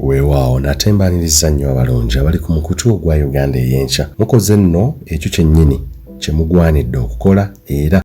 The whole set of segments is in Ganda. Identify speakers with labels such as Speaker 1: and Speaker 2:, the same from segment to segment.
Speaker 1: Weewaawo natembaniriza nnyo abalungi abali ku mukutu ogwa Uganda ey'enkya. Mukoze nno ekyo kyennyini kye mugwanidde okukola era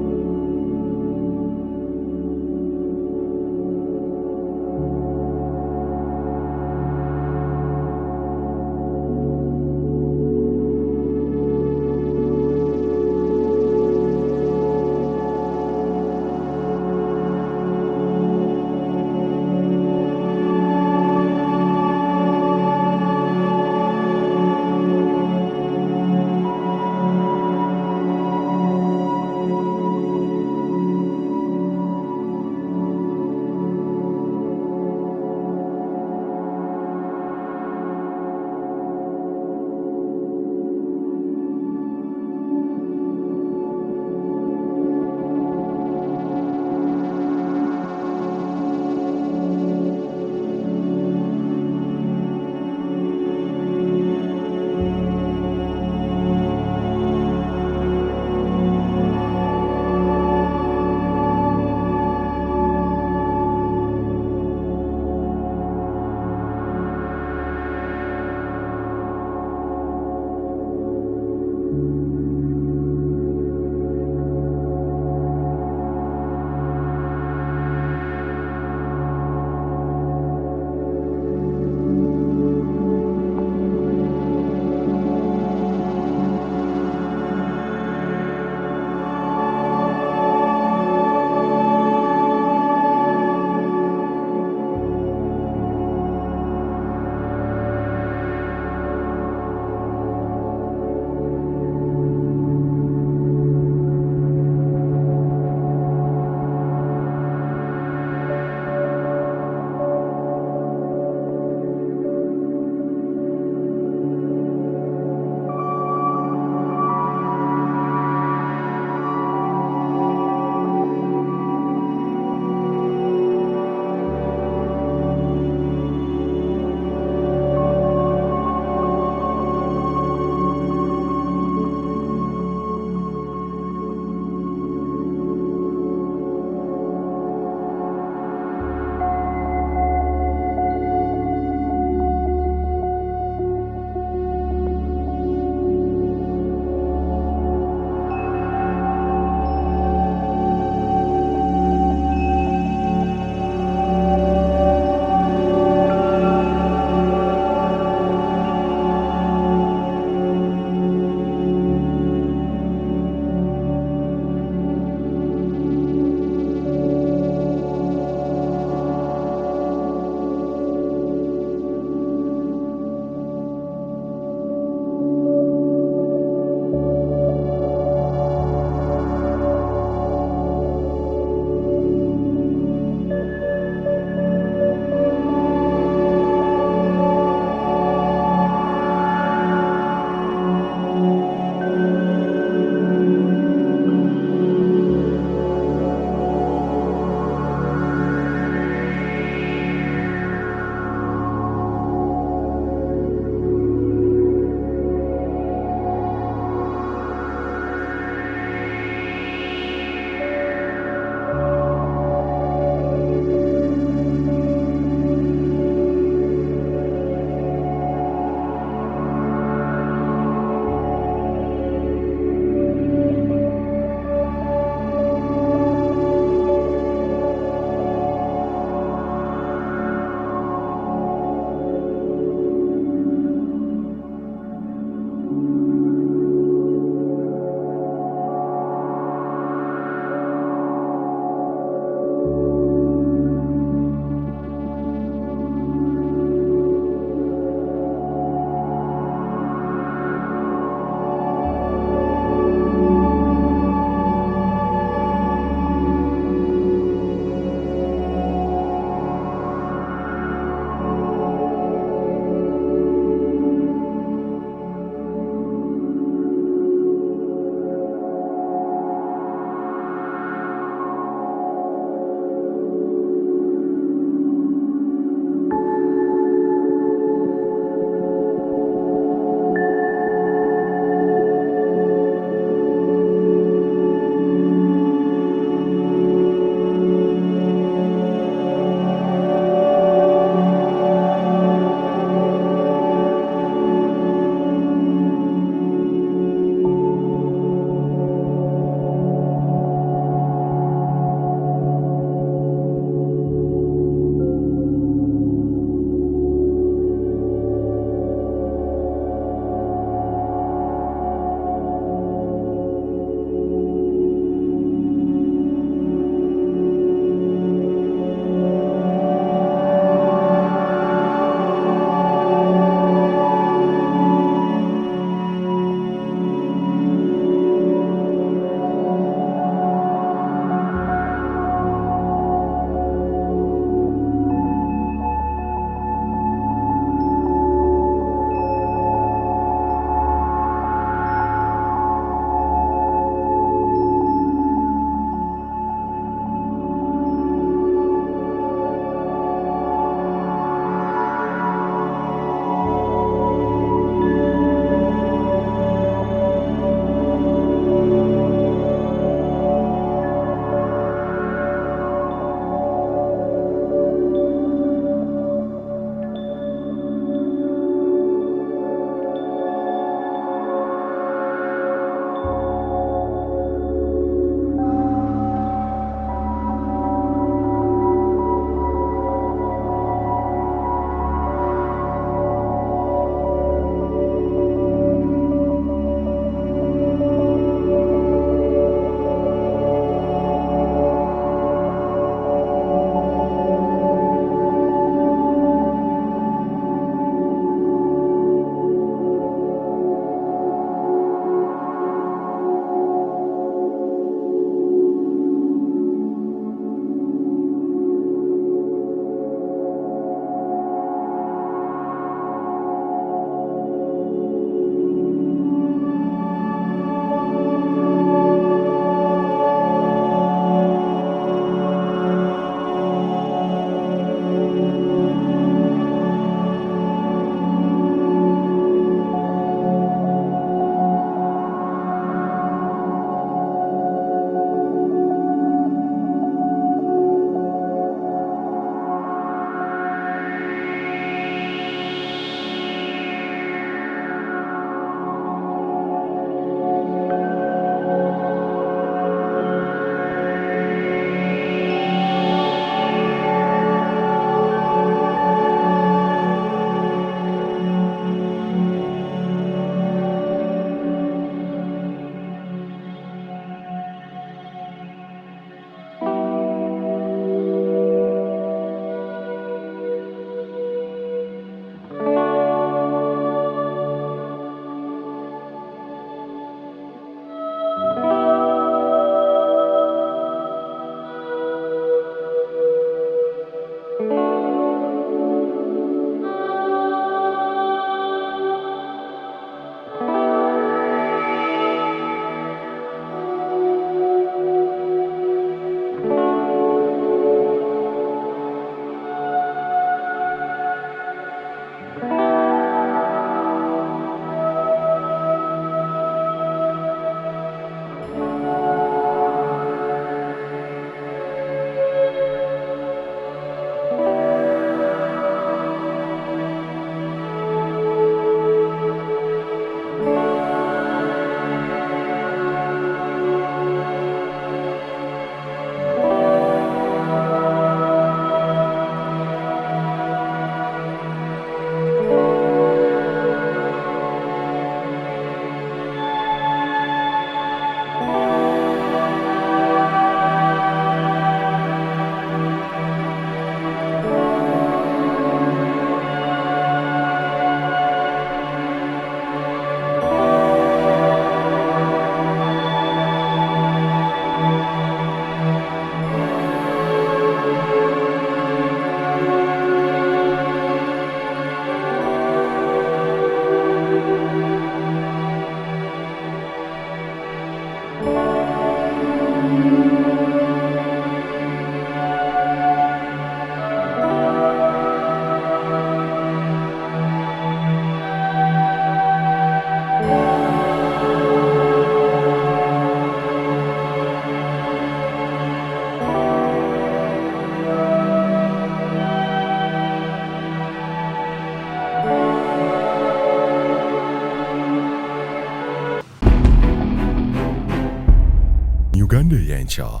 Speaker 1: y'enkya.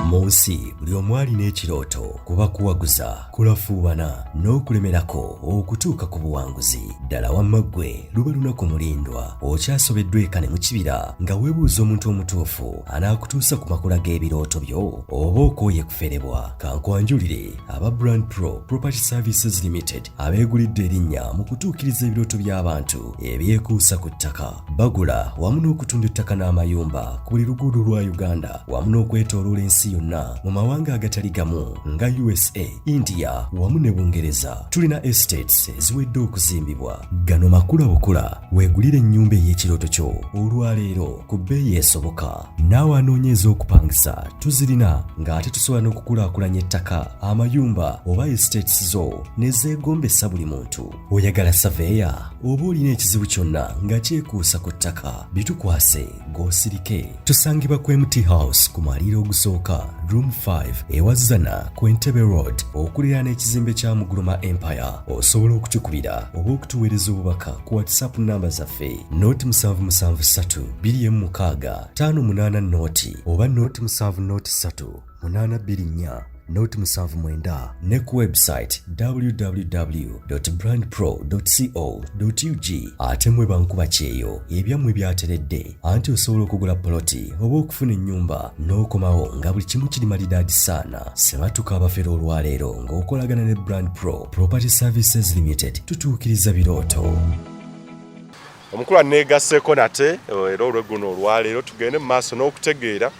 Speaker 1: Mu nsi buli omu alina ekirooto kuba kuwaguza kulafuubana n'okulemerako okutuuka ku buwanguzi. Ddala wamma ggwe luba lunaku mulindwa okyasobeddwa ekane mu kibira nga weebuuza omuntu omutuufu anaakutuusa ku makula g'ebirooto byo oba okooye kuferebwa. Kankwanjulire aba Brand Pro Property Services Limited abeegulidde erinnya mu kutuukiriza ebirooto by'abantu ebyekuusa ku ttaka. Bagula wamu n'okutunda ettaka n'amayumba ku buli luguudo lwa Uganda wamu n'okwetooloola ensi yonna mu mawanga agatali gamu nga USA, India wamu ne Bungereza. Tulina estates eziwedde okuzimbibwa. Gano makula bukula weegulire ennyumba ey'ekirooto kyo olwaleero ku bbeeyi esoboka. Naawe anoonyeza okupangisa tuzirina ng'ate tusobola n'okukulaakulanya ettaka, amayumba oba estates zo ne zeegombesa buli muntu. Oyagala saveya oba olina ekizibu kyonna nga kyekuusa ku ttaka, bitukwase g'osirike. Tusangibwa ku MT House ku mwaliiro ogusooka Room 5 ewazana ku Entebbe Road okuliraana ekizimbe kya Muguluma Empire. Osobola okutukubira oba okutuweereza obubaka ku WhatsApp namba zaffe 0773 216 584 oba 0703 824 Note 79 ne ku website www.brandpro.co.ug. ate mwe bankuba kyeyo ebyammwe byateredde anti osobola okugula poloti oba okufuna ennyumba n'okomawo nga buli kimu kiri malidaadi saana. Sebatuka abafera olwaleero ng'okolagana ne Brand Pro Property Services Limited tutuukiriza birooto.
Speaker 2: Omukulu aneegaseeko nate era olwegguno olwaleero tugende mu maaso n'okutegeera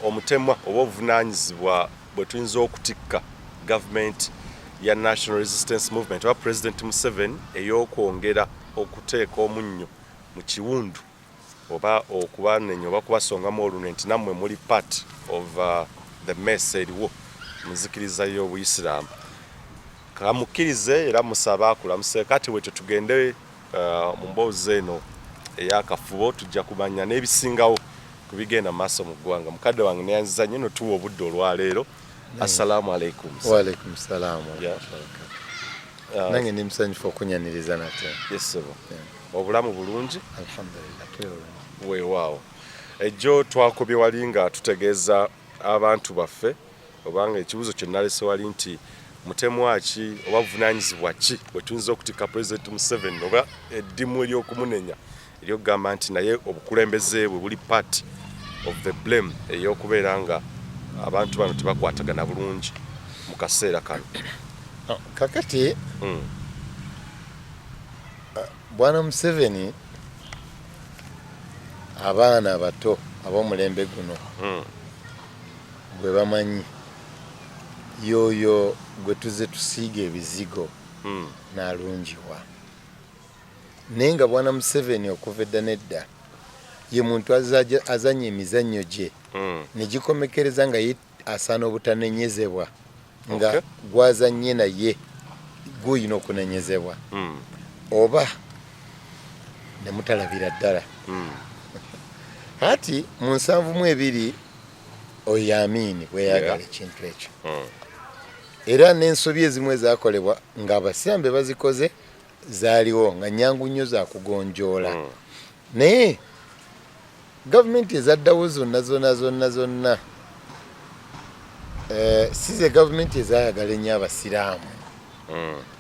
Speaker 2: omutemwa oba obuvunaanyizibwa bwe tuyinza okutikka gavumenti ya National Resistance Movement oba President Museveni ey'okwongera okuteeka omunnyo mu kiwundu oba okubanenya oba kubasongamu olunwe nti nammwe muli part of the mess eriwo muzikiriza y'obuyisiraamu. Kamukkirize era musaba akulamuse. Kati bwe tugende mu mboozi eno ey'akafubo tujja kumanya n'ebisingawo kubigenda maaso mu ggwanga. Mukadde wange neyanziza nnyo tuwa obudde olwaleero. Assalamu alaikum.
Speaker 3: Wa alaikum salaam. Nange ndi musanyufu okunyaniriza nate.
Speaker 2: Yes sir. Obulamu bulungi?
Speaker 3: Alhamdulillah.
Speaker 2: Weewaawo. Ejjo twakubye wali nga tutegeeza abantu baffe obanga ekibuzo kye nalese wali nti mutemwa ki oba buvunaanyizibwa ki bwe tuyinza okutikka President Museveni oba eddimu ery'okumunenya eryokugamba nti naye obukulembeze bwe buli part of the blame ey'okubeera nga abantu bano tebakwatagana bulungi mu kaseera kano.
Speaker 3: Kakati Bwana Museveni abaana abato ab'omulembe guno bwe bamanyi yoyo gwe tuze tusiiga ebizigo n'alungiwa. Naye nga Bwana Museveni okuva edda nedda ye muntu azanya emizannyo gye ne gikomekereza nga ye asaana obutanenyezebwa nga gwazanye naye guyina okunenyezebwa oba ne mutalabira ddala. Hati mu 7-2 oyo Amini bweyagala ekintu ekyo era n'ensobi ezimu ezakolebwa nga abasirambe bazikoze zaaliwo nga nyangu nnyo za kugonjoola. Naye gavumenti ezaddawo zonna si ze gavumenti ezayagala ennyo abasiraamu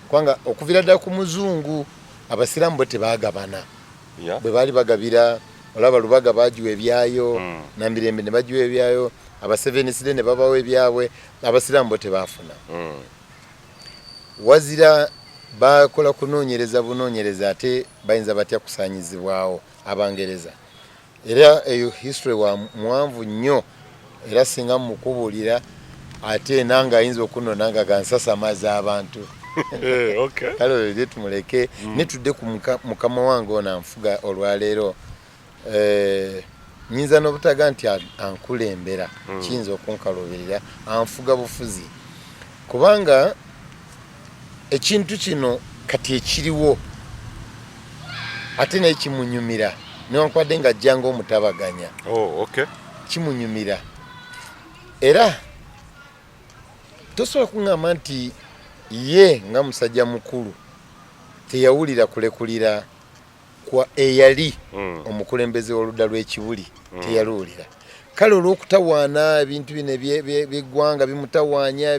Speaker 3: kubanga okuvira ddala ku muzungu abasiraamu bwe tebaagabana bwe baali bagabira olaba Lubaga bagiwa ebyayo Namirembe ne bagiwa ebyayo abasevenisire ne babawo ebyabwe abasiraamu bwe tebaafuna. Wazira bakola bunoonyereza ate bayinza batya kusaanyizibwawo Abangereza. Era eyo history wa muwanvu nnyo era singa mukubuulira ate nanga ayinza okunona nga gansasamaza abantu. Kale leero tumuleke netudde ku mukama wange ono anfuga olwaleero. Nyinza n'obutaga nti ankulembera kiyinza okunkaluubirira anfuga bufuzi kubanga ekintu kino kati ekiriwo ate naye kimunyumira newankubadde nga ajjanga omutabaganya kimunyumira era tosobola kuŋŋamba nti ye nga musajja mukulu teyawulira kulekulira kwa eyali omukulembeze oludda lw'ekibuli teyaluwulira kale olw'okutawaana ebintu bino by'eggwanga bimutawaanya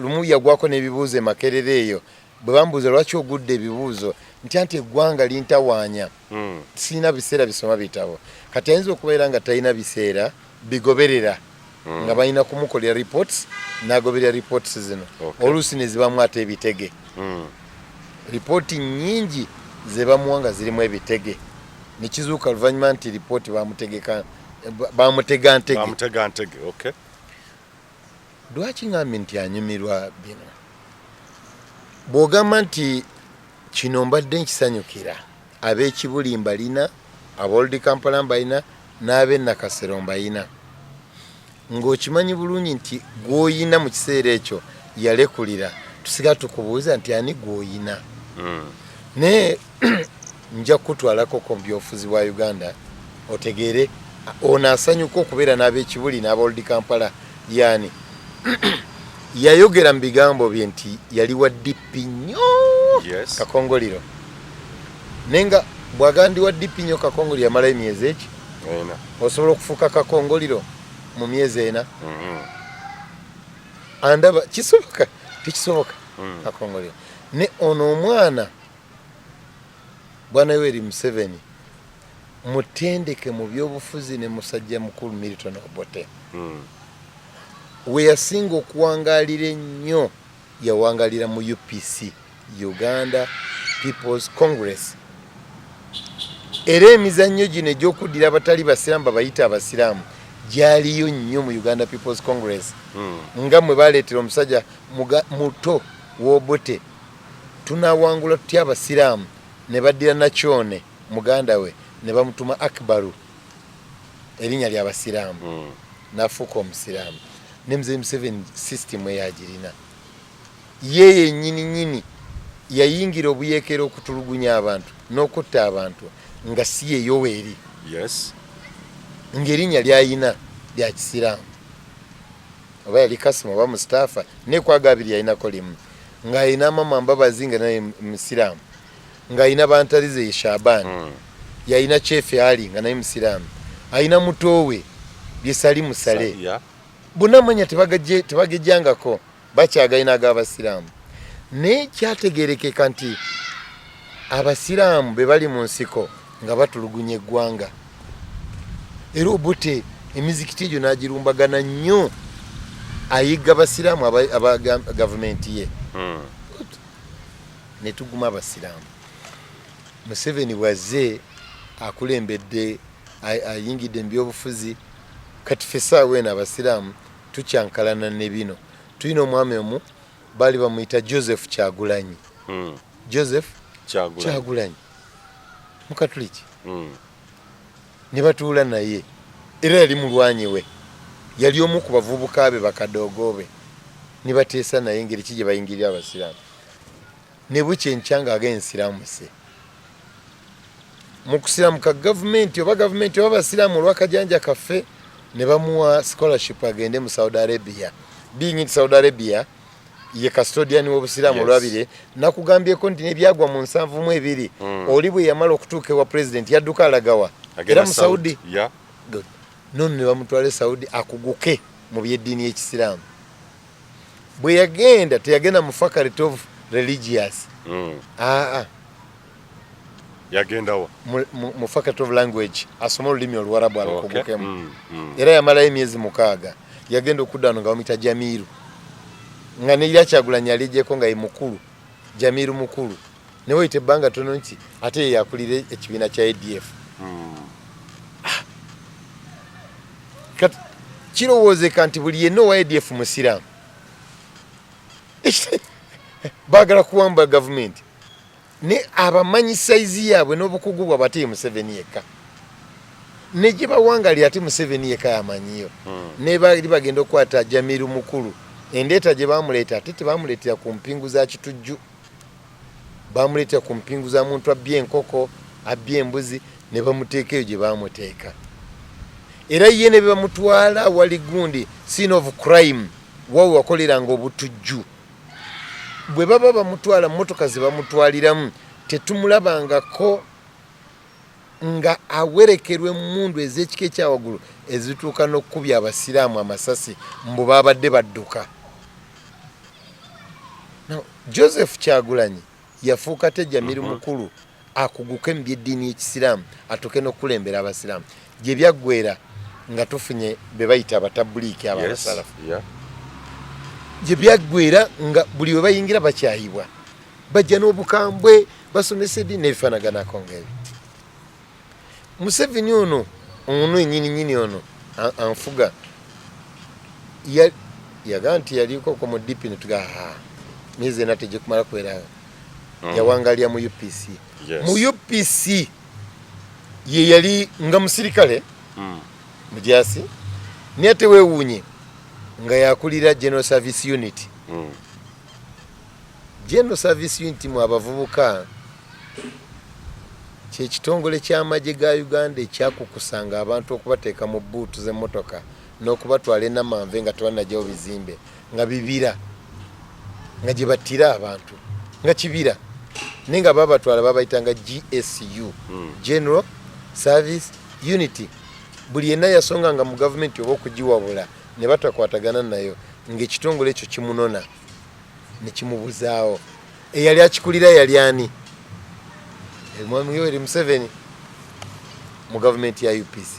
Speaker 3: lumu yagwako n'ebibuuzo emakerere eyo bwe bamubuuza lwaki ogudde ebibuuzo nti eggwanga lintawaanya sirina biseera bisoma bitabo kati ayinza okubeera nga talina biseera bigoberera nga balina kumukolera reports n'agoberera reports zino oluusi ne zibamu ate ebitege ripooti nyingi ze bamuwa nga zirimu ebitege nekizuuka luvannyuma nti ripooti bamutega ntege lwaki ngambye nti anyumirwa bino bw'ogamba nti kino mbadde nkisanyukira ab'ekibuli mbalina abooludi kampala mbalina n'ab'e nakasero mbalina ng'okimanyi bulungi nti gw'oyina mu kiseera ekyo yalekulira tusiga tukubuuza nti ani gw'oyina naye nja kutwalako ku byobufuzi bwa Uganda otegeere ono asanyuka okubeera n'ab'ekibuli n'abooludi kampala yani yayogera mu bigambo bye nti yali wa dippi nnyo kakongoliro naye nga bw'agandi wa dippi nnyo kakongoliro yamalayo emyezi eki osobola okufuuka kakongoliro mu myezi ena andaba kisoboka tekisoboka kakongoliro ne ono omwana bwana Yoweri Museveni mutendeke mu byobufuzi ne musajja mukulu Milton Obote we yasinga okuwangalira ennyo yawangalira mu UPC Uganda People's Congress era emizannyo gino egy'okuddira abatali basiraamu babayita abasiraamu gyaliyo nnyo mu Uganda People's Congress nga mwe baleetera omusajja muto w'Obote tunawangula tutya abasiraamu ne baddira Nakyone muganda we ne bamutuma Akbaru erinnya ly'abasiraamu n'afuuka omusiraamu ne Mzee Museveni system eyagirina yeye nyini yayingira obuyeekera okutulugunya abantu n'okutta abantu nga si ye Yoweri ng'erinnya lyayina lya kisiraamu oba yali Kasimu oba Mustafa nekwagabiri yayinako limu ng'ayina Mama Mbabazi nga naye musiraamu ng'ayina Bantarize ye Shaban yayina Chefe Ali nga naye musiraamu ayina mutowe Byesali Musale bonna manya tebagejjangako bakyagayina ag'abasiraamu naye kyategeerekeka nti abasiraamu be bali mu nsiko nga batulugunya eggwanga era Obote emizikiti egyo n'agirumbagana nnyo ayigga abasiraamu aba gavumenti ye ne tuguma abasiraamu Museveni bwazze akulembedde ayingidde mu byobufuzi kati ffe essaawa eno abasiraamu tukyankalana ne bino tulina omwami omu baali bamuyita Joseph Kyagulanyi Joseph Kyagulanyi mukatuliki ne batuula naye era yali mulwanyi we yali omu ku bavubuka be bakadoogo be ne bateesa naye engeri ki gye bayingirira abasiraamu ne bukya enkya ng'ag'ensiraamuse mu kusiramuka gavumenti oba abasiraamu olw'akajanja kaffe ne bamuwa scholarship agende mu Saudi Arabia being in Saudi Arabia ye custodian w'obusiraamu olwabire nakugambyeko nti nebyagwa mu 7 oli bwe yamala okutuuka ewa president yadduka alagawa era mu Saudi good nono ne bamutwale Saudi akuguke mu byeddiini y'ekisiraamu bwe yagenda teyagenda mu faculty of religious
Speaker 2: yagendawo
Speaker 3: mu faculty of language asoma olulimi oluwarabu alukugukemu era yamalayo emyezi 6 yagenda okudda wano nga bamuyita Jamiru nga neira Kyagulanyi alijjeko nga ye mukulu Jamiru mukulu ne weyita ebbanga tono nti ate ye yakulira ekibiina kya ADF kati kirowoozeka nti buli yenna owa ADF musiraamu baagala kuwamba gavumenti ne abamanyi saizi yaabwe n'obukugu bwabwe ate ye Museveni yekka ne gye bawangali ate Museveni yekka yamanyiyo ne bali bagenda okukwata Jamiru mukulu endeeta gye bamuleeta ate tebamuleetera ku mpingu za kitujju bamuleetera ku mpingu za muntu abbye enkoko abbye embuzi ne bamuteeka eyo gye bamuteeka era ye ne bamutwala wali gundi scene of crime wawe wakoleranga obutujju bwe baba bamutwala mmotoka ze bamutwaliramu tetumulabangako nga awerekerwe mundu ez'ekika ekyawagulu ezituuka n'okkubya abasiraamu amasasi mbu babadde badduka. Joseph Kyagulanyi yafuuka tejjamiri mukulu akuguke mu byeddiini y'ekisiraamu atuuke n'okulembera abasiraamu gye byaggwera nga tufunye be bayita abatabuliiki abasalafu gye byaggwera nga buli we bayingira bakyayibwa bajja n'obukambwe basomesa eddiini n'ebifaanaganako ng'ebyo. Museveni ono ennyini ono anfuga yaga nti yaliko ko mu DP netuga miezi ena tegikumala kubeera yawangalya mu UPC. Mu UPC ye yali nga musirikale mujaasi naye teweewuunye nga yakulira General Service Unit. General Service Unit mu abavubuka kyekitongole ky'amagye ga Uganda ekyakukusanga abantu okubateeka mu buutu z'emmotoka n'okubatwala e Namanve nga tebanajjawo bizimbe nga bibira nga gye battira abantu nga kibira naye nga babatwala babayitanga GSU General Service Unity. Buli yenna yasonganga mu gavumenti oba okugiwabula ne batakwatagana nayo ng'ekitongole ekyo kimunona ne kimubuzaawo. Eyali akikulira yali ani? Mwami Yoweri Museveni mu gavumenti ya UPC.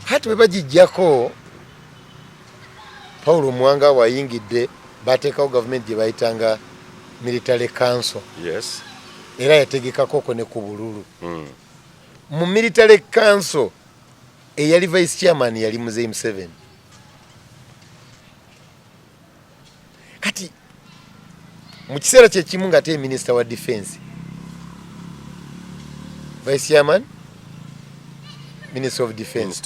Speaker 3: Hati bwe bagijjako Paulo Mwanga wayingidde bateekawo gavumenti gye bayitanga Military Council. Era yategekako ne ku bululu. Mu Military Council eyali vice chairman yali Muzeeyi Museveni. Kati mu kiseera kyekimu ng'ate Minister wa Defense, Vice Chairman, Minister of Defense.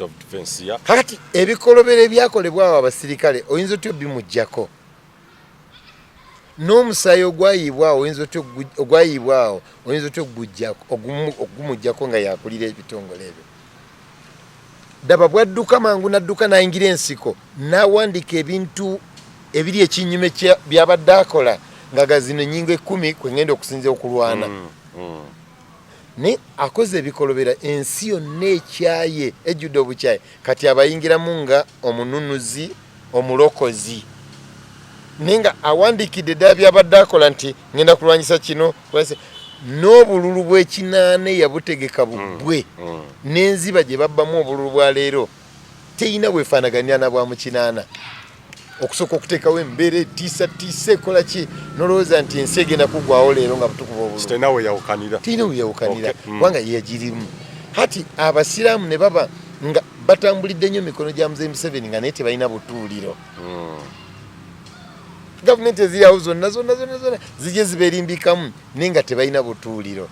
Speaker 3: Kati ebikolobero ebyakolebwa awo abasirikale oyinza otyo bimujjako n'omusaayi ogwayiibwawo oyinza otyo ogumujjako nga yakulira ebitongole ebyo. Daba bwadduka mangu n'adduka n'ayingira ensiko n'awandiika ebintu ebiri ekinyume byabadde akola nga gazino ennyingo 10 kwe ngenda okusinza okulwana. Ne akoze ebikolobera ensi yonna ekyaye ejjudde obukyaye kati abayingiramu nga omununuzi omulokozi naye nga awandiikidde ddala byabadde akola nti ngenda kulwanyisa kino n'obululu bw'ekinaana yabutegeka bubwe n'enziba gye babbamu obululu bwa leero teyina bwefaanaganira na bwa mu kinaana. Okusooka okuteekawo embeera etiisatiisa ekola ki nolowooza nti ensi egenda kuggwawo leero nga butukuva obululu terina we yawukanira kubanga yagirimu. Hati abasiraamu ne baba nga batambulidde nnyo mikono gya Muzeeyi Museveni nga naye tebalina butuuliro. Gavumenti eziriawo zonna zijje zibeerimbikamu naye nga tebalina butuuliro.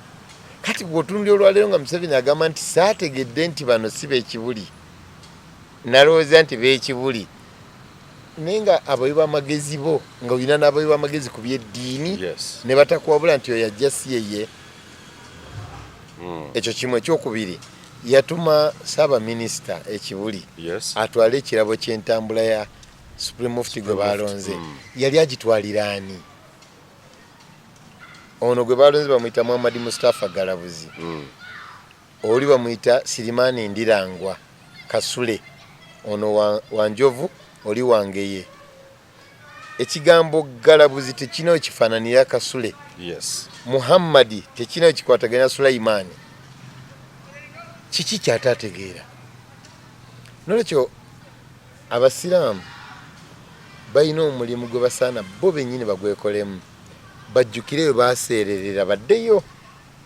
Speaker 3: Kati bw'otunuulira olwaleero nga Museveni agamba nti saategedde nti bano si beekibuli nalowooza nti beekibuli naye nga abawi b'amagezi bo nga olina n'abawi b'amagezi ku byeddiini ne batakwabula nti oyo ajja si yeye. Ekyo kimu. Ekyokubiri yatuma Ssaabaminisita ekibuli atwale ekirabo ky'entambula ya Supreme Mufti gwe balonze. Yali agitwalira ani? Ono gwe balonze bamuyita Muhammad Mustafa Galabuzi. Oli bamuyita Sirimaani Ndirangwa Kasule. Ono wa Njovu oli wangeye. Ekigambo Galabuzi tekinawo kifaananira Kasule. Muhammadi tekinawo kikwataganya Sulaimaani. Kiki kyatategeera? Nolwekyo abasiraamu balina omulimu gwe basaana bo bennyini bagwekolemu. Bajjukire we baaseererera baddeyo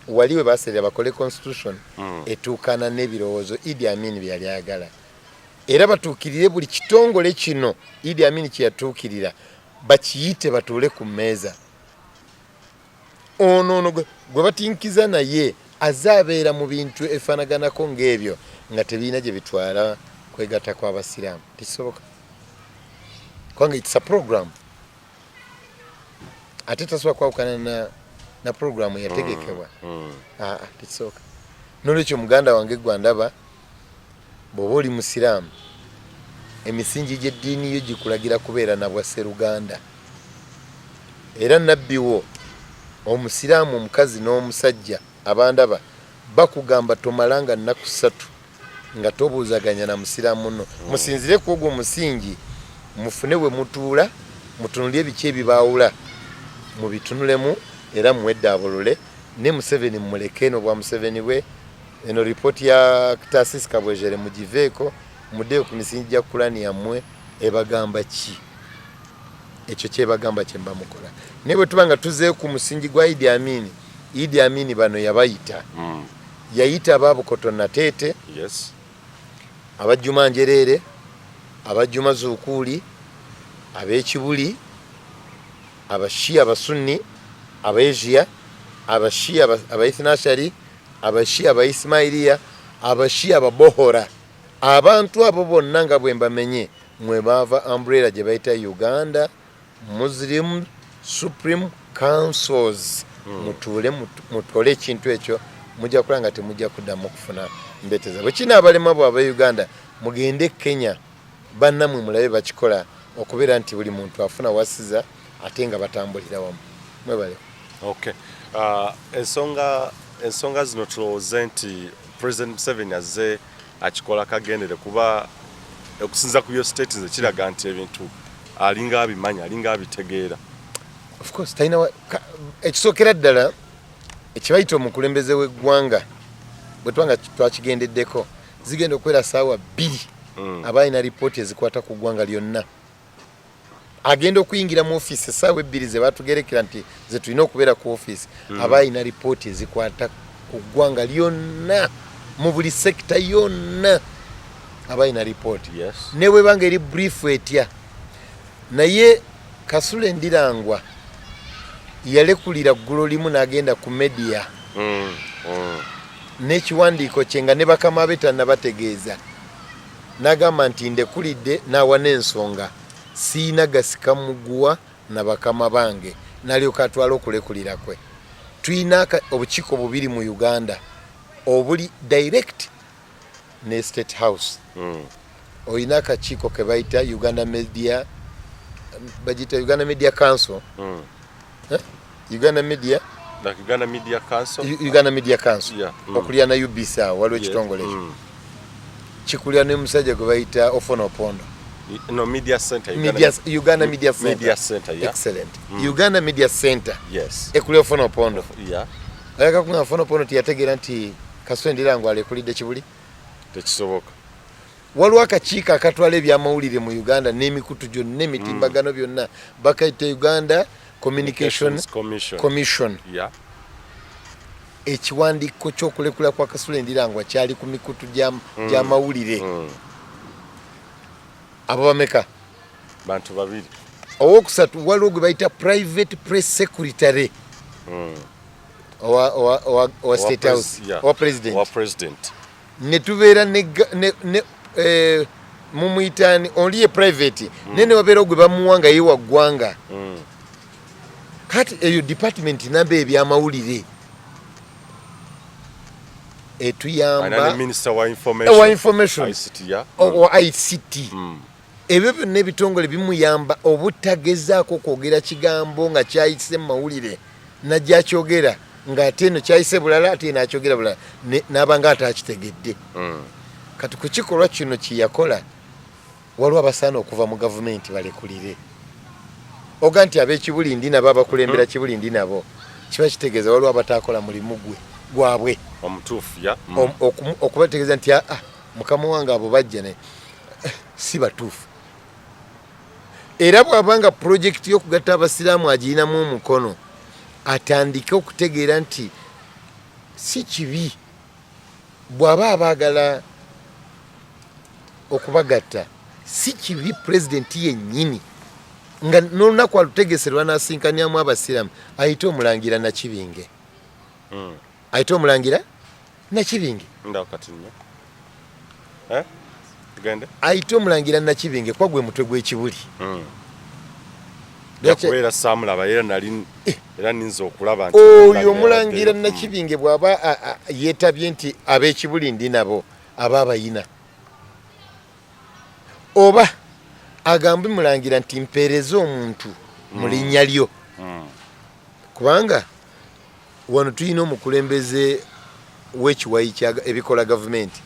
Speaker 3: wali we baaseerera bakole constitution etuukana n'ebirowoozo Idi Amin bye yali ayagala. Era batuukirire buli kitongole kino Idi Amin kye yatuukirira bakiyite batuule ku mmeeza. Ono gwe batinkiza naye azaabeera mu bintu ebifaanaganako ng'ebyo nga tebiina gye bitwala kwegatta kw'abasiraamu. Tekisoboka kubanga it's a program. Ate tasobola kwawukana na programu yategekebwa. Tekisoboka. N'olwekyo muganda wange gwandaba bw'oba oli musiraamu emisingi gy'eddiini yo gikulagira kubeera na bwasseruganda. Era nabbi wo omusiraamu omukazi n'omusajja abandaba bakugamba tomalanga nnaku 3 nga tobuuzaganya na musiraamu nno musinzire ku ogwo musingi mufune we mutuula mutunulye biki ebibaawula mubitunulemu era mweddaabulule ne Museveni muleke eno bwa Museveni bwe eno ripooti ya Taasisi Kabwejere mugiveeko muddeyo ku misingi gya kulani yammwe ebagamba ki ekyo kyebagamba kyemba mukola naye bwe tuba nga tuzeeyo ku musingi gwa Idi Amin bano yabayita yayita abaabukoto Nateete
Speaker 2: yes
Speaker 3: abajjuma Njereere abajjuma Zuukuuli ab'Ekibuli abashia abasunni abaesia abashia abaithnashari abashia abaismailiya abashia ababohora abantu abo bonna nga bwe mbamenye mwe bava umbrella gye bayita Uganda Muslim Supreme Councils mutuule mutole ekintu ekyo mujja kulanga temujja kuddamu kufuna mbeteza bwe kina abalema abo Uganda mugende Kenya bannamwe mulabe bakikola okubeera nti buli muntu afuna wasiza ate nga batambulira wamu mwebale.
Speaker 2: Okay. Ensonga zino tulowooza nti President Museveni azze akikola kagendere kuba okusinza ku yo statements ekiraga nti ebintu alinga abimanya alinga abitegeera.
Speaker 3: Of course talina ekisookera ddala ekibayita omukulembeze w'eggwanga bwe twanga twakigendeddeko zigenda okubeera ssaawa 2 abalina ripooti ezikwata ku ggwanga lyonna agenda okuyingira mu ofiisi essaawa 2 ze batugerekera nti ze tulina okubeera ku ofiisi abalina ripooti ezikwata ku ggwanga lyonna mu buli sekita yonna abalina ripooti ne bwe banga eri brief etya naye Kasule Ndirangwa yalekulira ggulo limu n'agenda ku media n'ekiwandiiko kye nga ne bakama be tannabategeeza n'agamba nti ndekulidde n'awa n'ensonga siina gasika muguwa na bakama bange n'alyoka atwala okulekulira kwe. Tulina obukiiko bubiri mu Uganda obuli direct ne State House olina akakiiko ke bayita Uganda Media Council Uganda Media Council okulya na UBC waliwo ekitongole ekyo kikulya ne musajja gwe bayita Ofonopondo
Speaker 2: Media Center
Speaker 3: Uganda Media Center
Speaker 2: yeah.
Speaker 3: Excellent. Uganda Media Center
Speaker 2: yes
Speaker 3: ekulya Ofonopondo
Speaker 2: ayaka
Speaker 3: kunga Ofonopondo tiyategeera nti Kasule Ndirangwa alekulidde Kibuli
Speaker 2: tekisoboka.
Speaker 3: Waliwo akakiiko akatwala ebyamawulire mu Uganda n'emikutu gyonna emitimbagano byonna bakayita Uganda Communications Commission. Ekiwandiiko ky'okulekula kwa Kasule Ndirangwa kyali ku mikutu gy'amawulire abo bameka
Speaker 2: bantu babiri.
Speaker 3: Owokusatu waliwo gwe bayita Private Press Secretary owa State House owa President ne tubeera ne mumuyitaani only ye private nene wabeera gwe bamuwanga ye waggwanga kati eyo department namba ebyamawulire etuyamba
Speaker 2: Minister wa information
Speaker 3: wa ICT ebyo byonna ebitongole bimuyamba obutagezaako kwogera kigambo nga kyayise mu mawulire najjakyogera ng'ate eno kyayise bulala ate nakyogera bulala n'abanga ataakitegedde kati ku kikolwa kino kiyakola waliwo abasaana okuva mu gavumenti balekulire oga nti ab'Ekibulindi nabo abakulembera Kibulindi nabo kiba kitegeeza waliwo abataakola mulimu gwabwe
Speaker 2: omutuufu
Speaker 3: okubategeeza nti mukama wange abo bajja ne si batuufu era bw'abanga pulojekiti y'okugatta abasiraamu agirinamu omukono atandike okutegeera nti si kibi bw'aba abaagala okubagatta si kibi pulezidenti yennyini nga n'olunaku alutegeserwa n'asinkanyamu abasiraamu ayite omulangira Nakibinge ayite omulangira Nakibinge ayite omulangira Nakibinge kwa gwe mutwe gw'Ekibuli
Speaker 2: yakubeera saamulaba era ninza okulaba nti
Speaker 3: oyo omulangira Nakibinge bw'aba yeetabye nti ab'Ekibulindi nabo aba abayina oba agambe mulangira nti mpeereza omuntu mu linnya lyo kubanga wano tulina omukulembeze w'ekiwayi ebikola gavumenti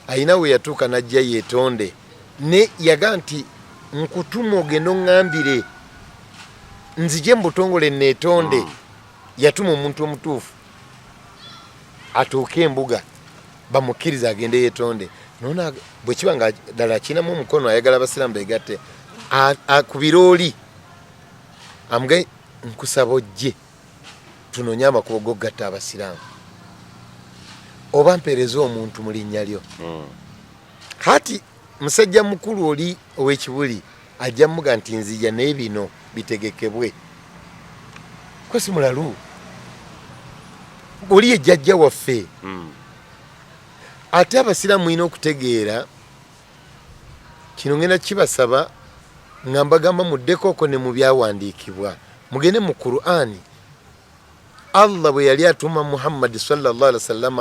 Speaker 3: ayina we yatuuka n'ajja yeetonde ne yaga nti nkutuma ogenda oŋŋambire nzije mbutongole neetonde yatuma omuntu omutuufu atuuke embuga bamukkiriza agende yeetonde nona bwe kiba nga ddala akinamu omukono ayagala abasiraamu beegatte akubira oli amugaye nkusaba ojje tunoonye amakubo g'okugatta abasiraamu oba mpeereza omuntu mu linnya lyo kati musajja mukulu oli ow'ekibuli ajja muga nti nzija naye bino bitegekebwe kwesi mulalu oli ejjajja waffe ate abasiraamu mulina okutegeera kino ngenda kibasaba nga mbagamba muddekoko ne mu byawandiikibwa mugende mu Qur'ani Allah bwe yali atuma Muhammad sallallahu alaihi wasallam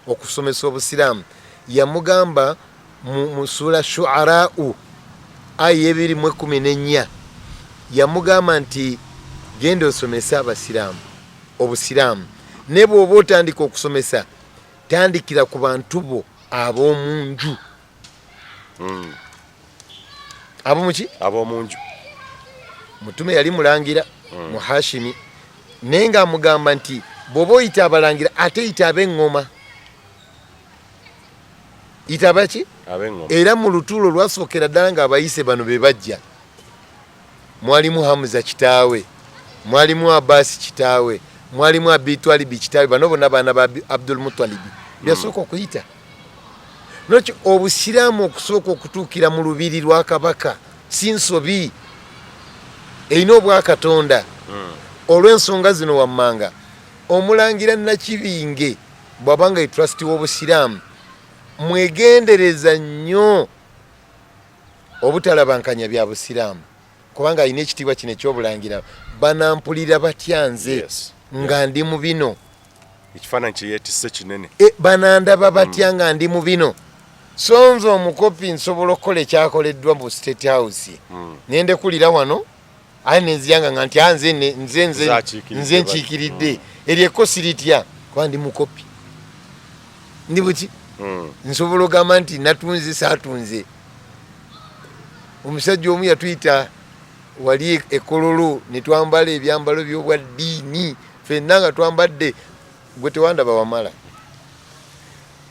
Speaker 3: okusomesa obusiraamu yamugamba mu sura Shu'ara'u aya 2:14 yamugamba nti genda osomesa abasiraamu obusiraamu ne bw'oba otandika okusomesa tandikira ku bantu bo ab'omunju ab'omuki
Speaker 2: ab'omunju
Speaker 3: mutume yali mulangira mu Hashimi naye nga amugamba nti bw'oba oyita abalangira ate yita ab'eŋŋoma yita abaki
Speaker 2: ab'eŋŋoma
Speaker 3: era mu lutuulo lwasookera ddala ng'abayise bano be bajja mwalimu Hamza kitaawe mwalimu Abbas kitaawe mwalimu Abitwalibi kitaawe bano bonna baana ba Abdul Mutalibi byasooka okuyita nokyo obusiraamu okusooka okutuukira mu lubiri lwa kabaka si nsobi erina obwakatonda olw'ensonga zino wammanga omulangira Nakibinge bw'abanga ye trust w'obusiraamu mwegendereza nnyo obutalabankanya bya busiraamu kubanga alina ekitiibwa kino ekyobulangira banampulira batya nze nga ndi mu bino
Speaker 2: ekifaananyi kye yeetisse kinene
Speaker 3: banandaba batya nga ndi mu bino so nze omukopi nsobola okukola ekyakoleddwa mu State House nendekulira wano aye nenziyanga nga nti nze nkiikiridde eryo ekkosi litya kuba ndi mukopi ndi buki nsobola ogamba nti natunze saatunze omusajja omu yatuyita wali ekololo ne twambala ebyambalo by'obwa ddiini ffenna nga twambadde gwe tewandaba wamala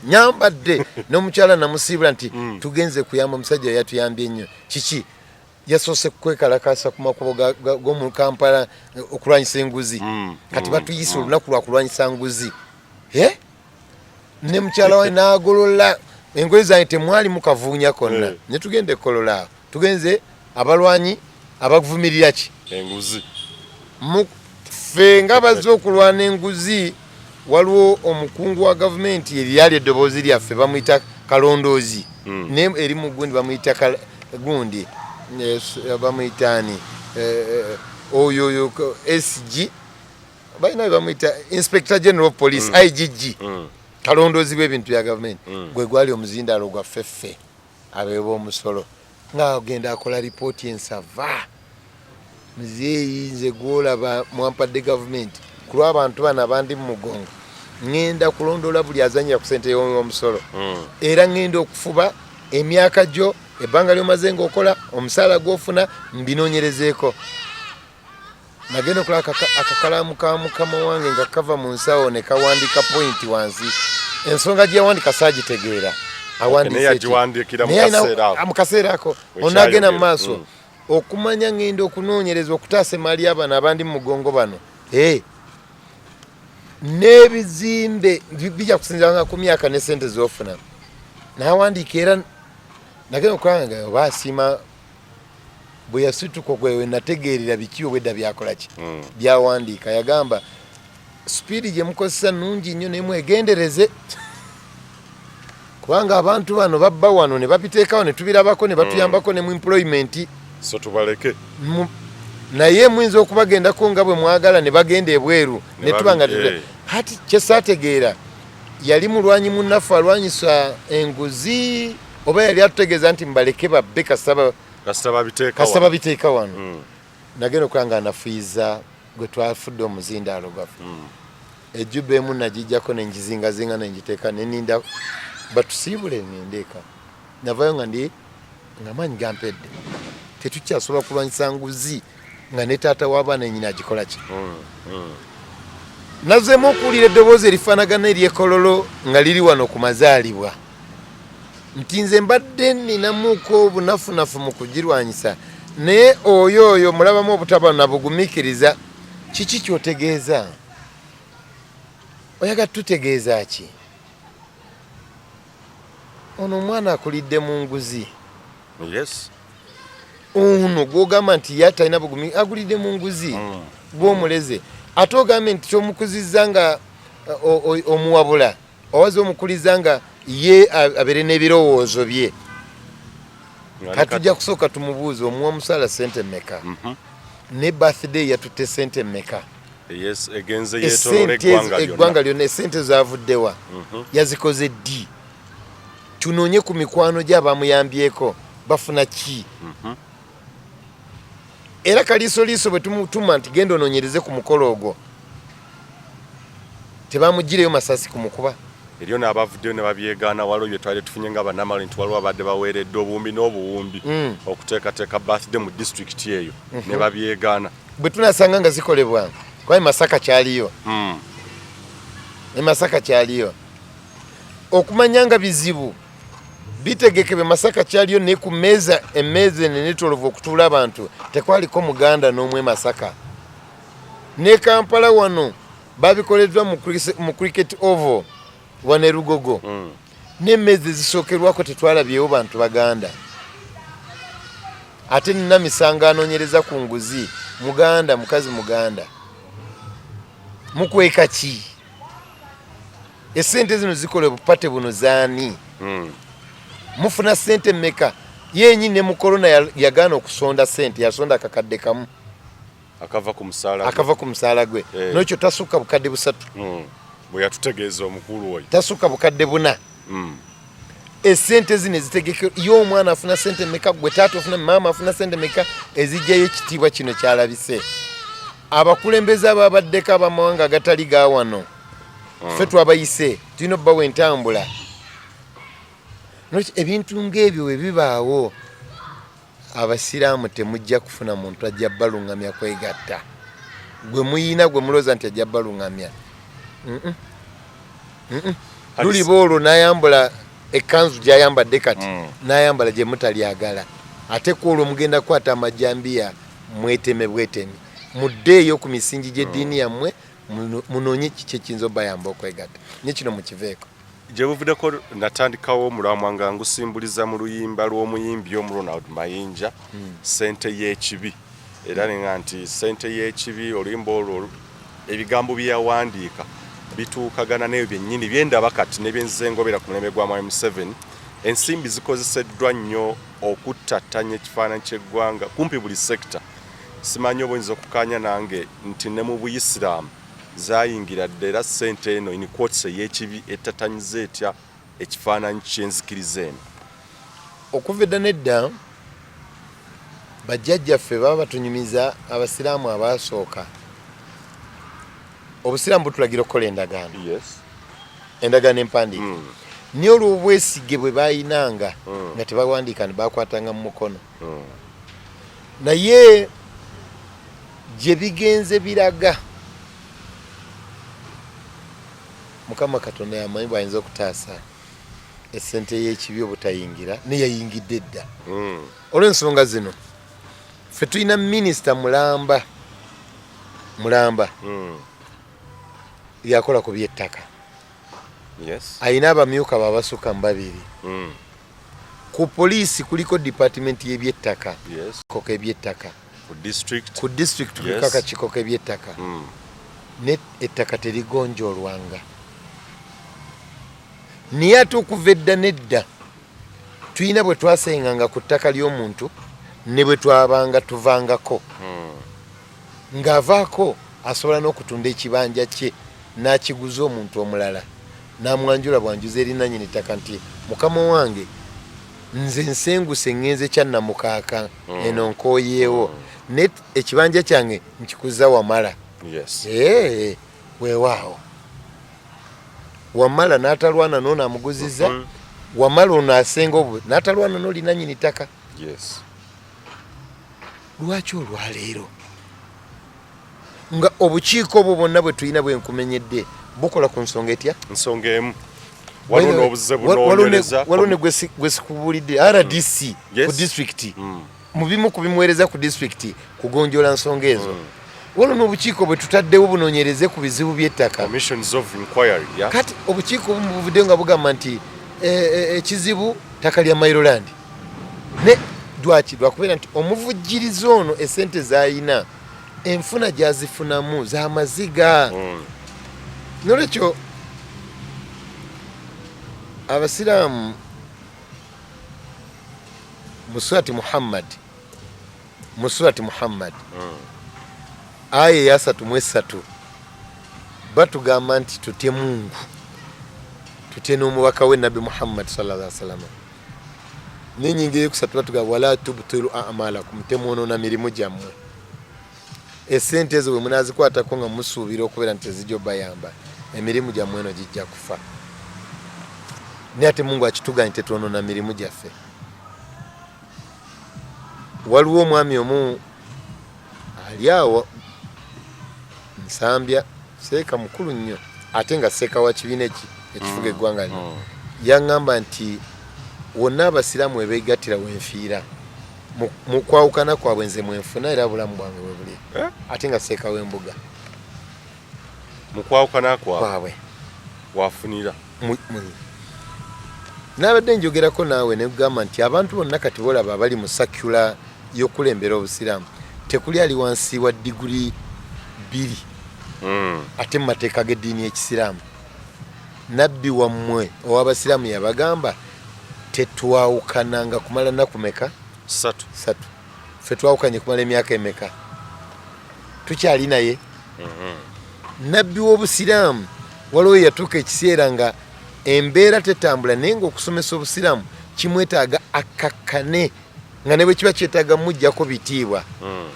Speaker 3: nyambadde n'omukyala namusiibula nti tugenze kuyamba omusajja yatuyambye ennyo kiki yasoose kwekalakasa ku makubo g'omu Kampala okulwanyisa enguzi kati batuyise olunaku lwa kulwanyisa nguzi ne mukyala we n'agolola engoye zange temwali mukavuunya konna ne tugenda ekolola awo tugenze abalwanyi abavumirira ki
Speaker 2: enguzi
Speaker 3: ffe nga bazze okulwana enguzi waliwo omukungu wa gavumenti eryali eddoboozi lyaffe bamuyita kalondoozi ne eri mu gundi bamuyita gundi bamuyitaani oyo SG balina bamuyita Inspector General of Police IGG kalondoozi b'ebintu bya gavumenti gwe gwali omuzindaalo gwaffe ffe abeeba omusolo ng'agenda akola lipooti ensava muzeeyi nze gwolaba mwampadde gavumenti ku lw'abantu bano abandi mu mugongo ŋŋenda kulondoola buli azanyira ku ssente y'omusolo era ŋŋenda okufuba emyaka gyo ebbanga lyomaze ng'okola omusaala gw'ofuna mbinoonyerezeeko nagenda okola akakalaamu ka mukama wange nga kava mu nsawo ne kawandika pointi wansi ensonga gye yawandika saagitegeera mu kaseera ako onaagenda mu maaso okumanya ŋŋenda okunoonyereza okutaasa emaali y'abantu abandi mu mugongo bano n'ebizimbe bijja kusinzanga ku myaka ne sente z'ofuna n'awandiika era nagenda okulaba nga oba asiima bwe yasituka gwewe nategeerera biki obwedda byakola ki byawandiika yagamba sipiidi gye mukozesa nnungi nnyo naye mwegendereze kubanga abantu bano babba wano ne babiteekawo ne tubirabako ne batuyambako ne mu employment
Speaker 2: so tubaleke
Speaker 3: naye muyinza okubagendako nga bwe mwagala ne bagenda ebweru ne tubanga hati kyesaategeera yali mulwanyi munnaffe alwanyisa enguzi oba yali atutegeeza nti mbaleke babbe kasaba babiteeka wano nagenda okulaba nga anafuyiza gwe twafudde omuzindaalo gwaffe ejjube emu nagijjako nengizingazinga nengiteeka neninda batusiibule nendeka navayo nga maanyi gampedde tetukyasobola kulwanyisa nguzi nga ne taata w'abaana enyina agikola ki nazeemu okuwulira eddoboozi erifaanagana eryekololo nga liri wano ku mazaalibwa nti nze mbadde ninamuko obunafunafu mu kugirwanyisa naye oyo mulabamu obutaba nabugumiikiriza kiki kyotegeeza oyaga tutegeeza ki ono omwana akulidde mu nguzi
Speaker 2: yes
Speaker 3: ono gwogamba nti ye atalina bugumi agulidde mu nguzi gw'omuleze ate ogambe nti kyomukuzizza nga omuwabula owaze omukuliza nga ye abere n'ebirowoozo bye katujja kusooka tumubuuze omuwa omusaala sente mmeka ne birthday yatutte sente mmeka
Speaker 2: yes egenze yetolola eggwanga
Speaker 3: lyonna esente zavuddewa yazikoze ddi tunoonye ku mikwano gy'abamuyambyeko bafuna ki era kaliisoliiso bwe tumutuma nti genda onoonyereze ku mukolo ogwo tebamugireyo masasi ku mukuba
Speaker 2: eryo n'abavuddeyo ne babyegaana waliwo bye twali tufunye nga bannamalo nti waliwo abadde baweeredde obuwumbi n'obuwumbi okuteekateeka birthday mu disitulikiti eyo ne babyegaana
Speaker 3: bwe tunasanga nga zikolebwa kwaye Masaka kyaliyo Masaka kyaliyo okumanya nga bizibu bitegekebwe Masaka kyaliyo ne ku mmeeza emmeeza enetolovu okutuula abantu tekwaliko muganda n'omwe Masaka ne Kampala wano babikoleddwa mu cricket oval wane Rugogo n'emmeeza ezisookerwako tetwalabyewo bantu baganda ate nina misango anoonyereza ku nguzi muganda mukazi muganda mukweka ki esente zino zikola bupate buno zaani mufuna sente mmeka yenyi ne mu korona yagaana okusonda sente yasonda akakadde kamu akava ku musaala gwe n'ekyo tasukka bukadde busatu
Speaker 2: bwe yatutegeeza omukulu oyo
Speaker 3: tasukka bukadde buna esente zino ezitegeke y'omwana afuna sente mmeka gwe taata ofuna maama afuna sente mmeka ezijjayo ekitiibwa kino kyalabise abakulembeze ababaddeko abamawanga agatali ga wano ffe twabayise tulina obbawa entambula ebintu ng'ebyo bwe bibaawo abasiraamu temujja kufuna muntu ajja balungamya kwegatta gwe muyina gwe mulooza nti ajja balungamya luliba olwo n'ayambula ekkanzu gy'ayambadde kati n'ayambala gye mutalyagala ate ku olwo mugenda kukwata amajambiya mweteme bwetemi muddeeyo ku misingi gy'eddiini yammwe munoonye kiki ekiyinza obbayamba okwegatta ne kino mukiveeko
Speaker 2: gye buvuddeko natandikawo omulamwa nga ngusimbuliza mu luyimba lw'omuyimbi omu Ronald Mayinja sente y'ekibi era nenga nti sente y'ekibi oluyimba olwo ebigambo bye yawandiika bituukagana n'ebyo byennyini byendaba kati ne byenzize ngobera ku mulembe gwa Mwami Museveni ensimbi zikozeseddwa nnyo okuttattanya ekifaananyi ky'eggwanga kumpi buli sekita simanyi oba oyinza okukaanya nange nti ne mu Buyisiraamu zayingira dda era sente eno in quotes ey'ekibi ettatanyiza etya ekifaananyi ky'enzikiriza eno
Speaker 3: okuva edda nedda bajjajjaffe baba batunyumiza abasiraamu abaasooka obusiraamu butulagira okukola endagaano endagaano empandiike naye olw'obwesige bwe baayinanga nga tebawandiika ne bakwatanga mu mukono naye gye bigenze biraga Mukama Katonda yamanyi bw'ayinza okutaasa essente y'ekibi obutayingira neyayingidde dda olw'ensonga zino ffe tulina minisita mulamba yakola ku by'ettaka ayina abamyuka babasukka mu babiri ku poliisi kuliko dipatimenti y'ebyettaka koko ebyettaka ku district kuliko akakiiko k'ebyettaka ne ettaka terigonjoolwanga naye ate okuva edda nedda tulina bwe twasenganga ku ttaka ly'omuntu ne bwe twabanga tuvangako ng'avaako asobola n'okutunda ekibanja kye n'akiguza omuntu omulala n'amwanjula bwanjuza erinanyini ettaka nti mukama wange nze nsenguse ngenze kyannamukaaka eno nkooyeewo ne ekibanja kyange nkikuza wamala weewaawo wamala n'atalwana n'ono amuguzizza wamala ono asenga obwe n'atalwana n'olina nnyini ttaka.
Speaker 2: Yes.
Speaker 3: Lwaki olwaleero nga obukiiko obwo bwonna bwe tulina bwe nkumenyedde bukola ku nsonga etya?
Speaker 2: Nsonga emu. Waliwo n'obuzibu bunoonyereza.
Speaker 3: Waliwo ne gwe sikubulidde RDC ku disitulikiti mu bimu ku bimuweereza ku disitulikiti kugonjoola nsonga ezo. Waliwo n'obukiiko bwe tutaddewo bunoonyereze ku bizibu by'ettaka.
Speaker 2: Commissions of inquiry.
Speaker 3: Kati obukiiko obumu buvuddeyo nga bugamba nti ekizibu ttaka lya Mailoland. Ne lwaki? Lwakubeera nti omuvujjiriza ono essente z'ayina enfuna gy'azifunamu z'amaziga. Nolwekyo abasiraamu mu surati Muhammad aya ya 3:3 batugamba nti tutye Mungu, tutye n'omubaka we Nabbi Muhammad sallallahu alaihi wasallam. N'enyingi eyokusatu batugamba wala tubtilu a'malakum, temwonoona mirimu gyammwe. Essente ezo bwe munaazikwatako nga musuubira okubeera nti tezijja bayamba, emirimu gyammwe eno gijja kufa. Naye ate Mungu akitugaa nti tetwonoona mirimu gyaffe. Waliwo omwami omu ali awo Nsambya, seeka mukulu nnyo ate nga seeka wa kibiina ekifuga eggwanga lino, yaŋŋamba nti wonna abasiraamu we beegattira wenfiira mu kwawukana kwabwe nze mwenfuna era bulamu bwange bwe buli, ate nga seeka w'embuga.
Speaker 2: Mu kwawukana kwabwe wafunira
Speaker 3: n'abadde njogerako naawe ne kugamba nti abantu bonna kati bolaba abali mu sakula y'okulembera obusiraamu tekuli ali wansi wa diguli 2 ate mu mateeka g'eddiini y'ekisiraamu. Nabbi wammwe ow'abasiraamu yabagamba tetwawukananga kumala nnaku meka? 3. Ffe twawukanye kumala emyaka emeka? Tukyali naye. Nabbi w'obusiraamu waliwo yatuuka ekiseera nga embeera tetambula naye ng'okusomesa obusiraamu kimwetaaga akakkane nga ne bwe kiba kyetaaga mujjako bitiibwa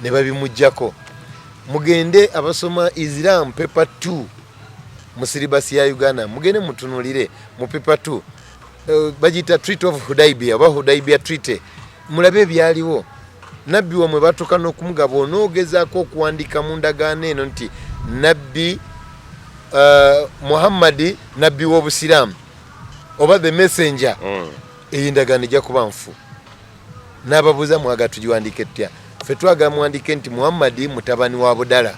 Speaker 3: ne babimujjako. Mugende abasoma Islam paper 2 mu silibasi ya Uganda, mugende mutunulire mu paper 2 bagita Treaty of Hudaybiyah oba Hudaybiyah Treaty, mulabe ebyaliwo. Nabbi wamwe batuuka n'okumugaba onoogezaako okuwandiika mu ndagaano eno nti Nabbi Muhammad nabbi w'obusiraamu oba the messenger, eyo ndagaano ejja kuba nfu. N'ababuuza mwaga tugiwandiike tutya? Ffe twagala muwandiike nti Muhammad mutabani wa Budala.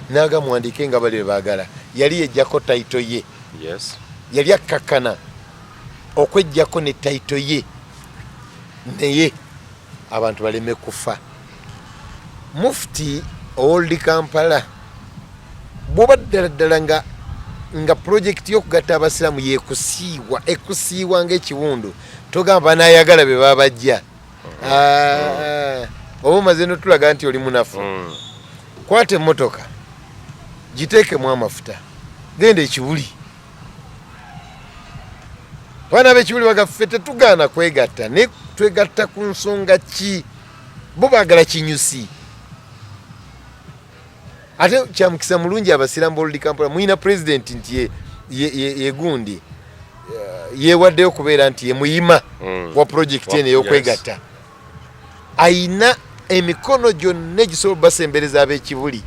Speaker 3: Naaga muwandiike nga bali baagala. Yali yejjako tayito ye.
Speaker 2: Yes.
Speaker 3: Yali akakkana okwejjako ne tayito ye naye abantu baleme kufa. Mufti Old Kampala bwoba ddala nga projekiti y'okugatta abasiraamu ekusiiwa ng'ekiwundu, togamba banaayagala be baba bajja. Oba omaze n'otulaga nti oli munafu. Kwata emmotoka giteekemu amafuta, genda ekibuli. Abaana b'ekibuli bagaffe tetugaana kwegatta, naye twegatta ku nsonga ki? Bo baagala kinyusi. Ate kyamukisa mulungi abasiraamu b'Old Kampala muyina president nti ye gundi yeewaddeyo okubeera nti ye muyima wa projekiti eno ey'okwegatta. Ayina emikono gyonna egisobola basembereza ab'ekibuli.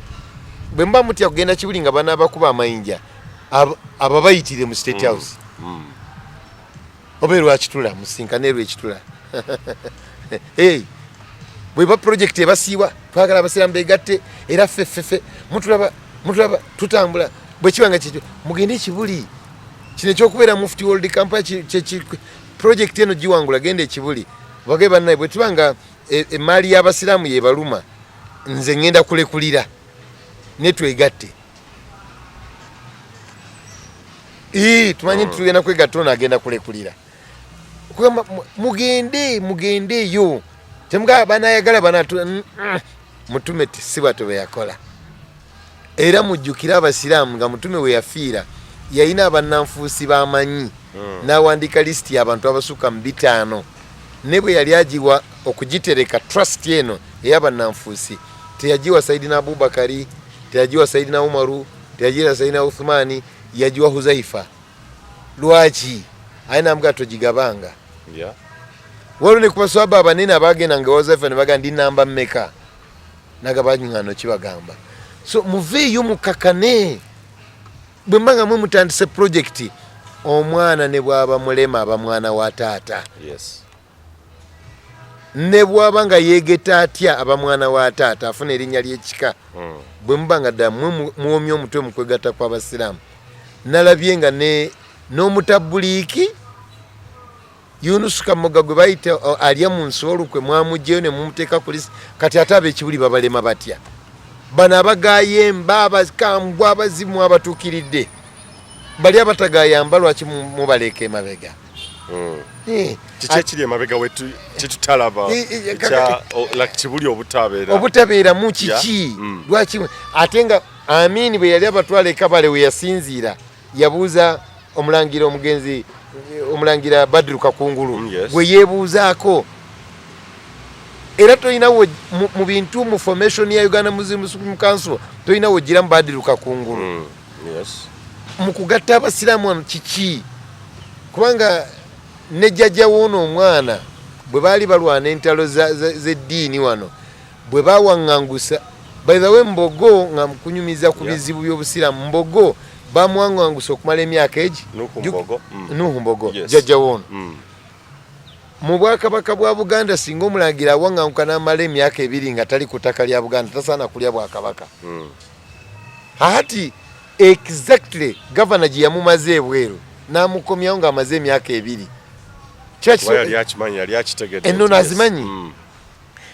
Speaker 3: Bwe mba mutya kugenda kibuli nga banaabakuba amayinja aba bayitire mu State House. Oba lwakitula musinkane lwekitula. Bwe ba projekiti ebasiiwa twagala abasiraamu beegatte era ffeffeffe mutulaba tutambula bwe kibanga kyekyo mugende ekibuli kino ekyokubeera mufti World Kampala projekiti eno giwangula genda ekibuli bage bannaye bwe tubanga emaali y'abasiraamu yebaluma nze ngenda kulekulira ne twegatte. Tumanyi nti tugenda kwegatta ono agenda kulekulira. Mugendeeyo temugaba banaayagala banatu mutume si bwatyo bwe yakola. Era mujjukira abasiraamu nga mutume we yafiira yalina abannanfuusi b'amanyi n'awandiika lisiti y'abantu abasukka mu 5 ne bwe yali agiwa okugitereka trust eno ey'abannanfuusi teyagiwa Sayidina Abubakari, teyagiwa Sayidina Umaru, teyagiwa Sayidina Uthmani, yajiwa Huzaifa lwaki aina mga togigabanga waliwo ne ku baswahaba abanene abagenda nga Huzaifa ne bagamba ndi namba mmeka nagabanyingano kibagamba so muveeyo mukakane bwe mbanga mwe mutandise project omwana ne bwaba mulema aba mwana wa taata ne bwaba nga yeegeta atya aba mwana wa taata afuna erinnya ly'ekika bwe mubanga ddala muwomya omutwe mu kwegatta kw'abasiraamu nalabye nga n'omutabuliiki Yunus Kamoga gwe bayita alya mu nsi olukwe mwamugjeyo ne mumuteeka ku lisi kati ate ab'ekibuli babalema batya bano abagayemba abakambwe abazimu abatuukiridde bali abatagayamba lwaki mubaleeka emabega
Speaker 2: kiki ekiri emabega wetu kitutalaba kibuli
Speaker 3: obutabeeramu kiki lwaki ate nga Amini bwe yali abatwala ekabale we yasinziira yabuuza omulangira omugenzi omulangira Badru Kakungulu bwe yeebuuzaako era toyinawo mu bintu mu formation ya Uganda Muslim Council toyinawo giramu Badru Kakungulu mu kugatta abasiraamu kiki kubanga ne jjajja woono omwana bwe baali balwana entalo z'eddiini wano bwe bawaŋŋangusa by the way Mbogo nga kunyumiza ku bizibu by'obusiraamu Mbogo bamuwaŋŋangusa okumala emyaka egi Nuhu Mbogo jjajja woono mu bwakabaka bwa Buganda singa omulangira awaŋŋanguka n'amala emyaka 2 nga tali ku ttaka lya Buganda tasaana kulya bwakabaka hati exactly governor gye yamumaze ebweru n'amukomyawo ng'amaze emyaka 2 enno n'azimanyi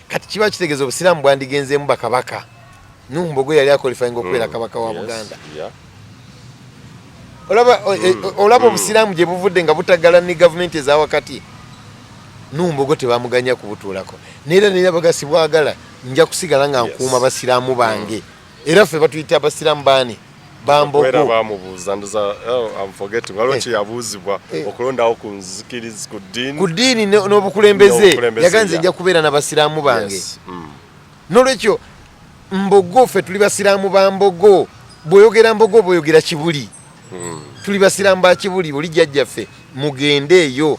Speaker 3: kati kiba kitegeeza obusiraamu bwandigenzeemu bakabaka Nuhu Mbogo yali akolifayinga okubeera kabaka wa Buganda olaba obusiraamu gye buvudde nga butagala ne gavumenti ezawakati Nuhu Mbogo tebamuganya kubutuulako neera neera bagasi bwagala nja kusigala nga nkuuma basiraamu bange era ffe batuyita abasiraamu baani bambogo
Speaker 2: bamubuuza ndoza I'm forgetting waliwo yabuuzibwa okulondawo ku nzikirizi ku ddiini
Speaker 3: n'obukulembeze yaganze nja kubeera n'abasiraamu bange n'olwekyo Mbogo ffe tuli basiraamu ba Mbogo bw'oyogera Mbogo bw'oyogera Kibuli tuli basiraamu ba Kibuli oli jjajjaffe mugendeeyo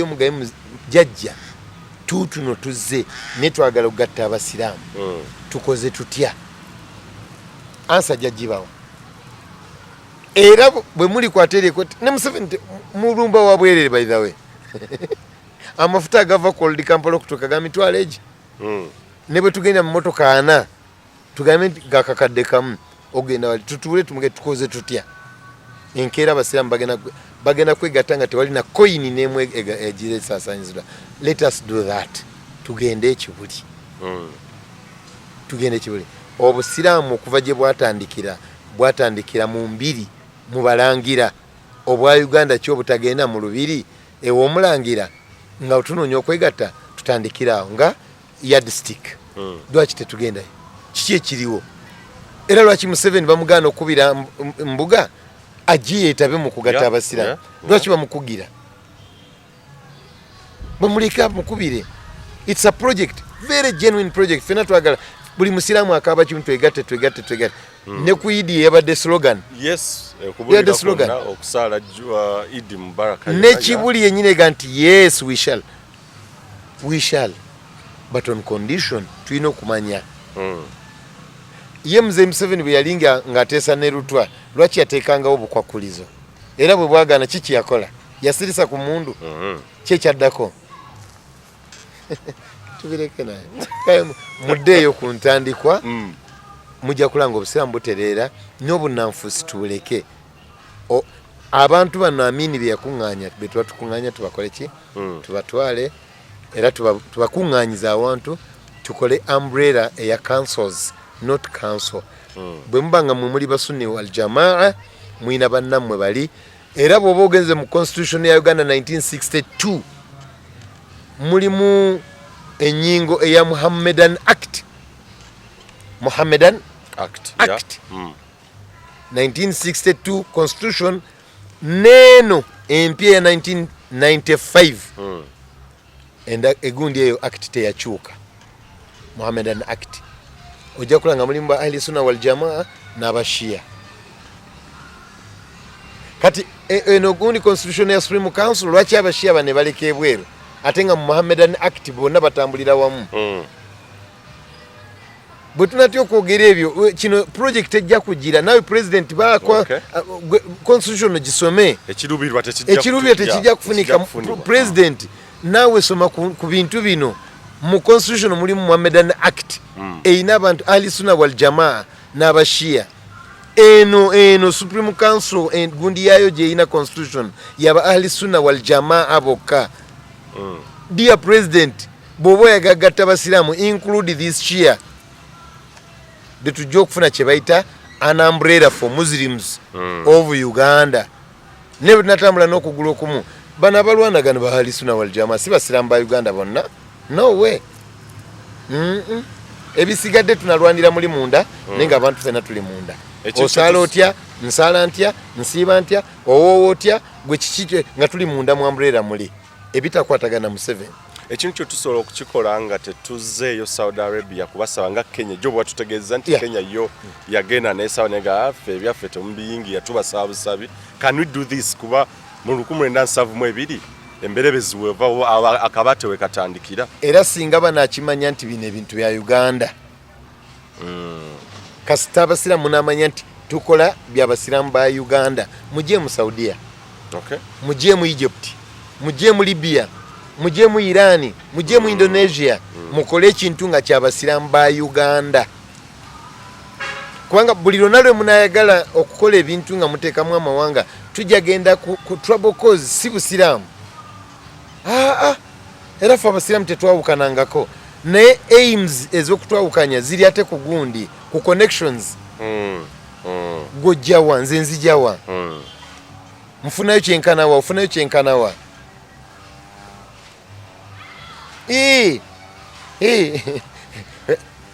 Speaker 3: mugaye jjajja tuutuno tuzze ne twagala okugatta abasiraamu tukoze tutya ansa jjajjibawa era bwe muli kwateereko ne Museveni mulumba wa bwerere by the way amafuta agava ku Old Kampala okutuuka ga mitwalo egi ne bwe tugenda mu motoka 4 tugambe gakakadde kamu ogenda wali tutuule tumuge tukoze tutya enkeera abasiraamu bagenda kwegatta nga tewali na koyini n'emu egire esaasaanyizibwa let us do that tugende ekibuli obusiraamu okuva gye bwatandikira mu mbiri mu balangira obwa Uganda kyo butagenda mu lubiri ew'omulangira nga otunoonya okwegatta tutandikira awo nga yardstick lwaki tetugendayo kiki ekiriwo era lwaki Museveni bamugaana okubira mbuga agiye etabe mu kugatta abasiraamu lwaki bamukugira bamuleka mukubire it's a project very genuine project fena twagala buli musiraamu akaba kimu twegatte ne ku Idi yabadde slogan
Speaker 2: okubulira slogan okusala Idi Mubaraka
Speaker 3: ne Kibuli yennyine ga nti yes we shall but on condition tulina okumanya ye Mzee Museveni bwe yalinga ng'ateesa ne Lutwa lwaki yateekangawo obukwakulizo era bwe bwagaana kiki yakola yasirisa ku mundu kyekyaddako tubireke naye muddeeyo ku ntandikwa mujja kulanga obusiraamu butereera n'obunnanfuusi tubuleke abantu bano Amini bye yakuŋŋaanya be tuba tukuŋŋaanya tubakole ki tubatwale era tubakuŋŋaanyiza awantu tukole umbrella eya councils not council bwe mubanga mwe muli basunni wal jamaa mwina bannammwe bali era bw'oba ogenze mu constitution ya Uganda 1962 mulimu ennyingo eya Muhammadan Act 1962 constitution neno empya ya 1995 egundi eyo act teyakyuka Muhammadan Act ojja kulanga mulimu ba ahli sunna wal jamaa n'abashia kati eno gundi constitution ya Supreme Council lwaki abashia bane baleka ebweru ate nga mu Mohammedan Act bonna batambulira wamu bwe tunatya okwogera ebyo kino project ejja kugira nawe president bakwa constitution gisome
Speaker 2: ekirubirwa
Speaker 3: tekijja kufunika president nawe soma ku bintu bino mu constitution mulimu Mohammedan Act eyina abantu ahli sunna wal jamaa n'abashia eno Supreme Council gundi yayo gye ina constitution yaba ahli sunna wal jamaa aboka dear president bobo yagagatta basiramu include this shia tujja okufuna kye bayita an umbrella for Muslims of Uganda ne bwe tunatambula n'okugula okumu bano abalwanagano ba ahli sunna wal jamaa si basiramu ba Uganda bonna no way ebisigadde tunalwanira muli munda nenga abantu fena tuli munda osala otya nsala ntya nsiiba ntya owoowa otya gwe kiki nga tuli munda mu umbrella muli ebitakwatagana mu 7
Speaker 2: ekintu kyo tusobola okukikola nga tetuzeeyo Saudi Arabia kubasaba nga Kenya jo bwatutegeeza nti Kenya yo yagenda nesawa nega affe ebyaffe temubiyingira tubasaba busabi. Can we do this kuba mu 1972 emberebezi weva akabate we katandikira
Speaker 3: era singa banakimanya nti bino ebintu bya Uganda kasita abasiramu n'amanya nti tukola by'abasiramu ba Uganda mujye mu Saudia mujye mu Egypt mujye mu Libya mujye mu Irani mujye mu Indonesia mukole ekintu nga ky'abasiramu ba Uganda kubanga buli lonalwe munayagala okukola ebintu nga muteekamu amawanga tujja genda ku trouble cause si busiramu era ffe abasiramu tetwawukanangako naye aims ez'okutwawukanya ziri ate ku gundi ku connections gojjawa nze nzijawa nfunayo kyenkanawa ofunayo kyenkanawa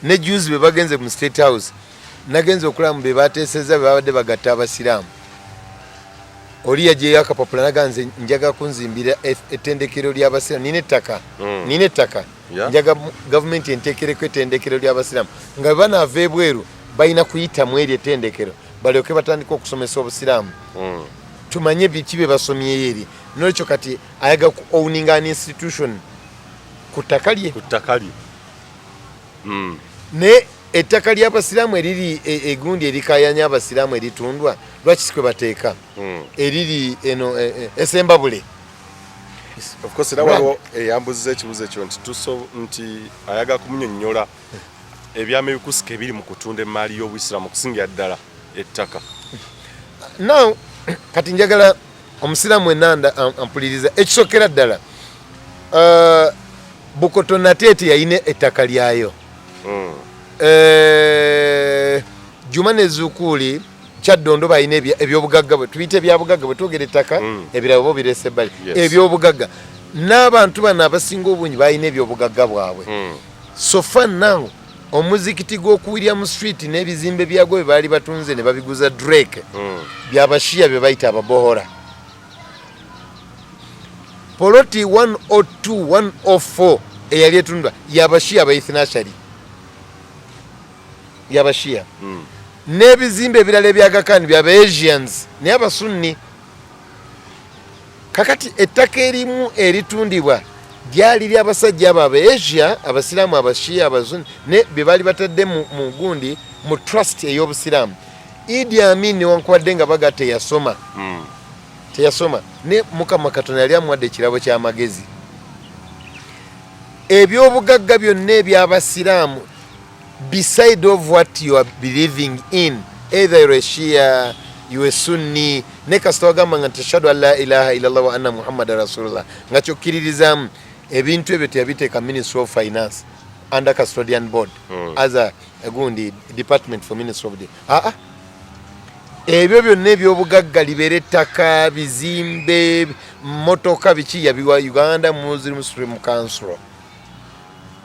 Speaker 3: ne juzi bwe bagenze mu State House nagenze okulamu be bateeseza be babadde bagatta abasiraamu oli yajeyo akapapula naganze njaga kunzimbira ettendekero ly'abasiraamu nina ettaka njaga gavumenti enteekereko ettendekero ly'abasiraamu nga banaava ebweru balina kuyita mu eri ettendekero balyoke batandika okusomesa obusiraamu tumanye biki bye basomyeyo eri nolwekyo kati ayaga ku owning an institution ku ttaka lye ne ettaka ly'abasiraamu eriri egundi erikayanya abasiraamu eritundwa lwaki sikwe bateeka eriri eno esembabule
Speaker 2: of course era waliwo eyambuziza ekibuzo ekyo nti ayaga kumunyonnyola ebyama ebikusika ebiri mu kutunda emaali y'obuyisiraamu okusingira ddala ettaka
Speaker 3: now kati njagala omusiraamu enanda ampuliriza ekisokera ddala Bukoto Natete yayina ettaka lyayo Jumane Zukuli Kyaddondo bayina ebyobugagga bwe tuyite ebyabugagga bwe twogera ettaka ebirabo bo birese bali ebyobugagga n'abantu bano abasinga obungi bayina ebyobugagga bwabwe so far now omuzikiti gw'oku William Street n'ebizimbe byagwo bye baali batunze ne babiguza Drake byabashiya bye bayita ababohora poloti 102 104 eyali etundwa yabashiya abaithinashari yabashiya n'ebizimbe ebirala ebyagakani byaba Asians naye abasunni kakati ettaka erimu eritundibwa lyali ly'abasajja abo Asia abasiraamu abashiya abazunni ne bye baali batadde mu gundi mu trust ey'obusiraamu Idi Amin newankubadde nga baga teyasoma ne Mukama Katonda yali amuwadde ekirabo ky'amagezi ebyobugagga byonna eby'abasiraamu beside of what you are believing in either you're a Shia you a Sunni ne kasita wagamba nga tashhadu an la ilaha illallah wa anna Muhammadan Rasulullah nga kyokkiririzaamu ebintu ebyo teyabiteeka Ministry of Finance under custodian board as a gundi department for Ministry of the ebyo byonna ebyobugagga libeera ettaka bizimbe motoka biki yabiwa Uganda Muslim Supreme Council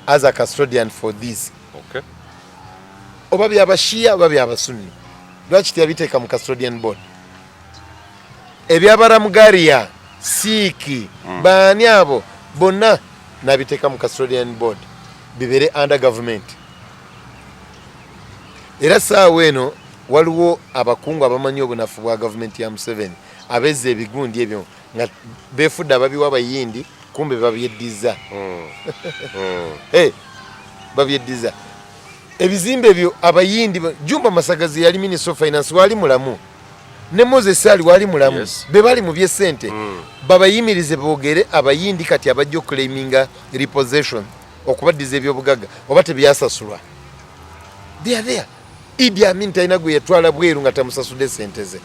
Speaker 3: as a custodian for this oba byabashiya oba byabasunni lwaki teyabiteeka mu custodian board ebyabaramugaria siiki baani abo bonna nabiteeka mu custodian board bibere under government era saawa eno waliwo abakungu abamanyi obunafu bwa gavumenti ya Museveni abezza ebigundi ebyo nga beefudde ababiwa abayindi kumbe babyeddiza babyeddiza ebizimbe ebyo abayindi Jumba Masagazi yali Minister of Finance wali mulamu ne Moses Ali wali mulamu be bali mu by'essente babayimirize boogere abayindi kati abajja okuclaiminga repossession okubaddiza ebyobugagga oba tebyasasulwa they are there. Idi Amin talina gwe yatwala bweru nga tamusasudde sente ze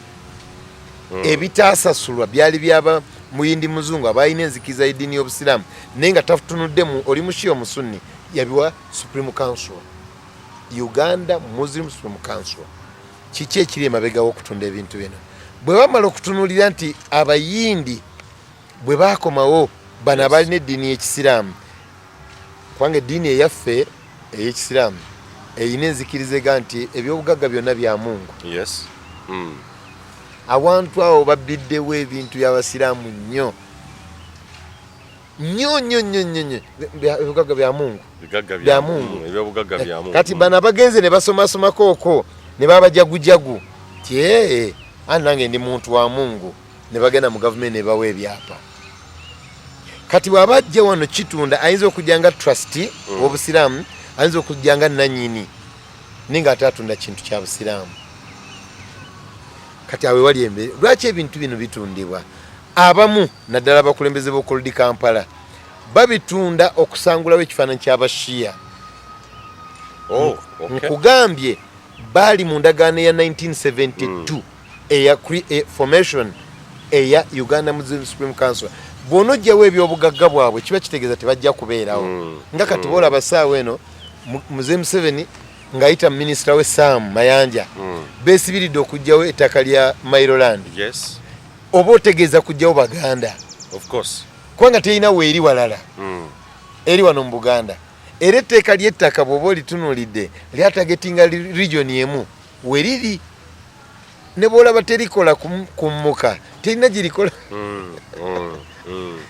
Speaker 3: ebitaasasulwa byali byaba muyindi muzungu abalina enzikiza y'eddiini y'obusiraamu naye nga tafutunuddemu oli mushia omusunni yabiwa Supreme Council Uganda Muslim Supreme Council. Kiki ekiri emabegawo okutunda ebintu bino bwe bamala okutunulira nti abayindi bwe baakomawo bano abalina eddiini y'ekisiraamu kubanga eddiini eyaffe ey'ekisiraamu eyina enzikiriza nti ebyobugagga byonna bya Mungu. Awantu awo babiddewo ebintu by'abasiraamu nnyo ebibugagga bya Mungu bya Mungu kati bano abagenze ne basomasomako okwo ne babajagujagu ti nange ndi muntu wa Mungu ne bagenda mu gavumenti ne bawa ebyapa kati bw'abajja wano kitunda ayinza okujja nga trustee w'obusiraamu ayinza okujja nga nannyini ninga ate atunda kintu kya busiraamu kati awe wali embeera lwaki ebintu bino bitundibwa abamu naddala abakulembeze b'okuludi Kampala babitunda okusangulawo ekifaananyi ky'abashiya nkugambye baali mu ndagaano ya 1972 eya formation eya Uganda Muslim Supreme Council bw'onojjawo ebyobugagga bwabwe kiba kitegeeza tebajja kubeerawo nga kati boolaba ssaawa eno Mzee Museveni ng'ayita minisita we Sam Mayanja beesibiridde okugjawo ettaka lya Mailoland oba otegeeza kujjawo Baganda kubanga terina weeri walala eri wano mu Buganda era etteeka ly'ettaka bw'oba olitunuulidde lyatagetinga region emu weriri ne bw'olaba terikola kummuka terina gye likola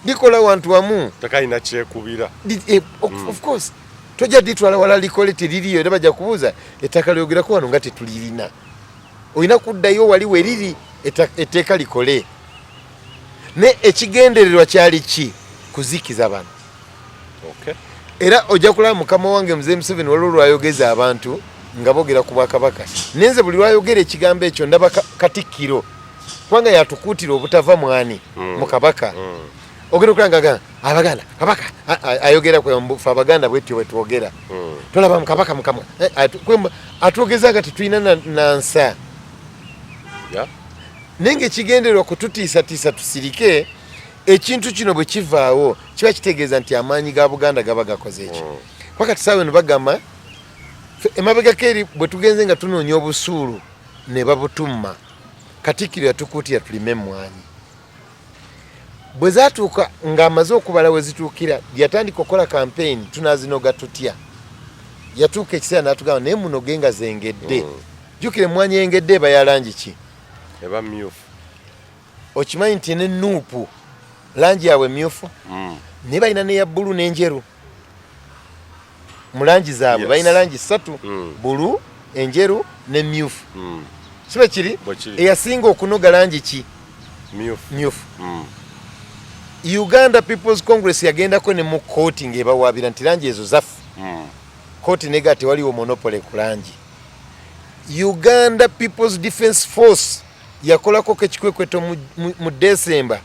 Speaker 3: likola wantu wamu
Speaker 2: takalina kyekubira
Speaker 3: of course tojja ditwala wala likole teririyo era bajja kubuuza ettaka lyogerako wano nga tetulirina olina kuddayo wali weriri etteeka likole ne ekigendererwa kyali ki kuzikiza bano era ojja kulaba mukama wange Mzee Museveni waliwo lwayogeza abantu nga boogera ku Bwakabaka nenze buli lwayogera ekigambo ekyo ndaba Katikkiro kubanga yatukuutira obutava mwani mu Kabaka ogenda okulanga Abaganda Kabaka ayogera kwe Abaganda bwetyo bwetwogera tolaba Mukabaka mukama atwogeza nga tetulina nansa nenge ekigendererwa kututiisatiisa tusirike ekintu kino bwe kivaawo kiba kitegeeza nti amaanyi ga Buganda gaba gakoze ekyo kwakati saawe ne bagamba emabegako eri bwe tugenze nga tunoonya obusuulu ne babutumma Katikkiro yatukuutira tulime emmwanyi bwe zaatuuka ng'amaze okubala we zituukira yatandika okukola kampeyini tunaazinoga tutya yatuuka ekiseera n'atugamba naye munoge nga zengedde jjukira emmwanyi engedde eba ya langi ki
Speaker 2: eba myufu
Speaker 3: okimanyi nti n'ennuupu langi yaabwe myufu naye balina neya bbulu n'enjeru mu langi zaabwe balina langi ssatu bbulu enjeru n'emmyufu kiba kiri eyasinga okunoga langi ki myufu Uganda People's Congress yagendako ne mu kooti ng'ebawaabira nti langi ezo zaffe kooti nega tewaliwo monopole ku langi Uganda People's Defence Force yakolako kekikwekweto mu December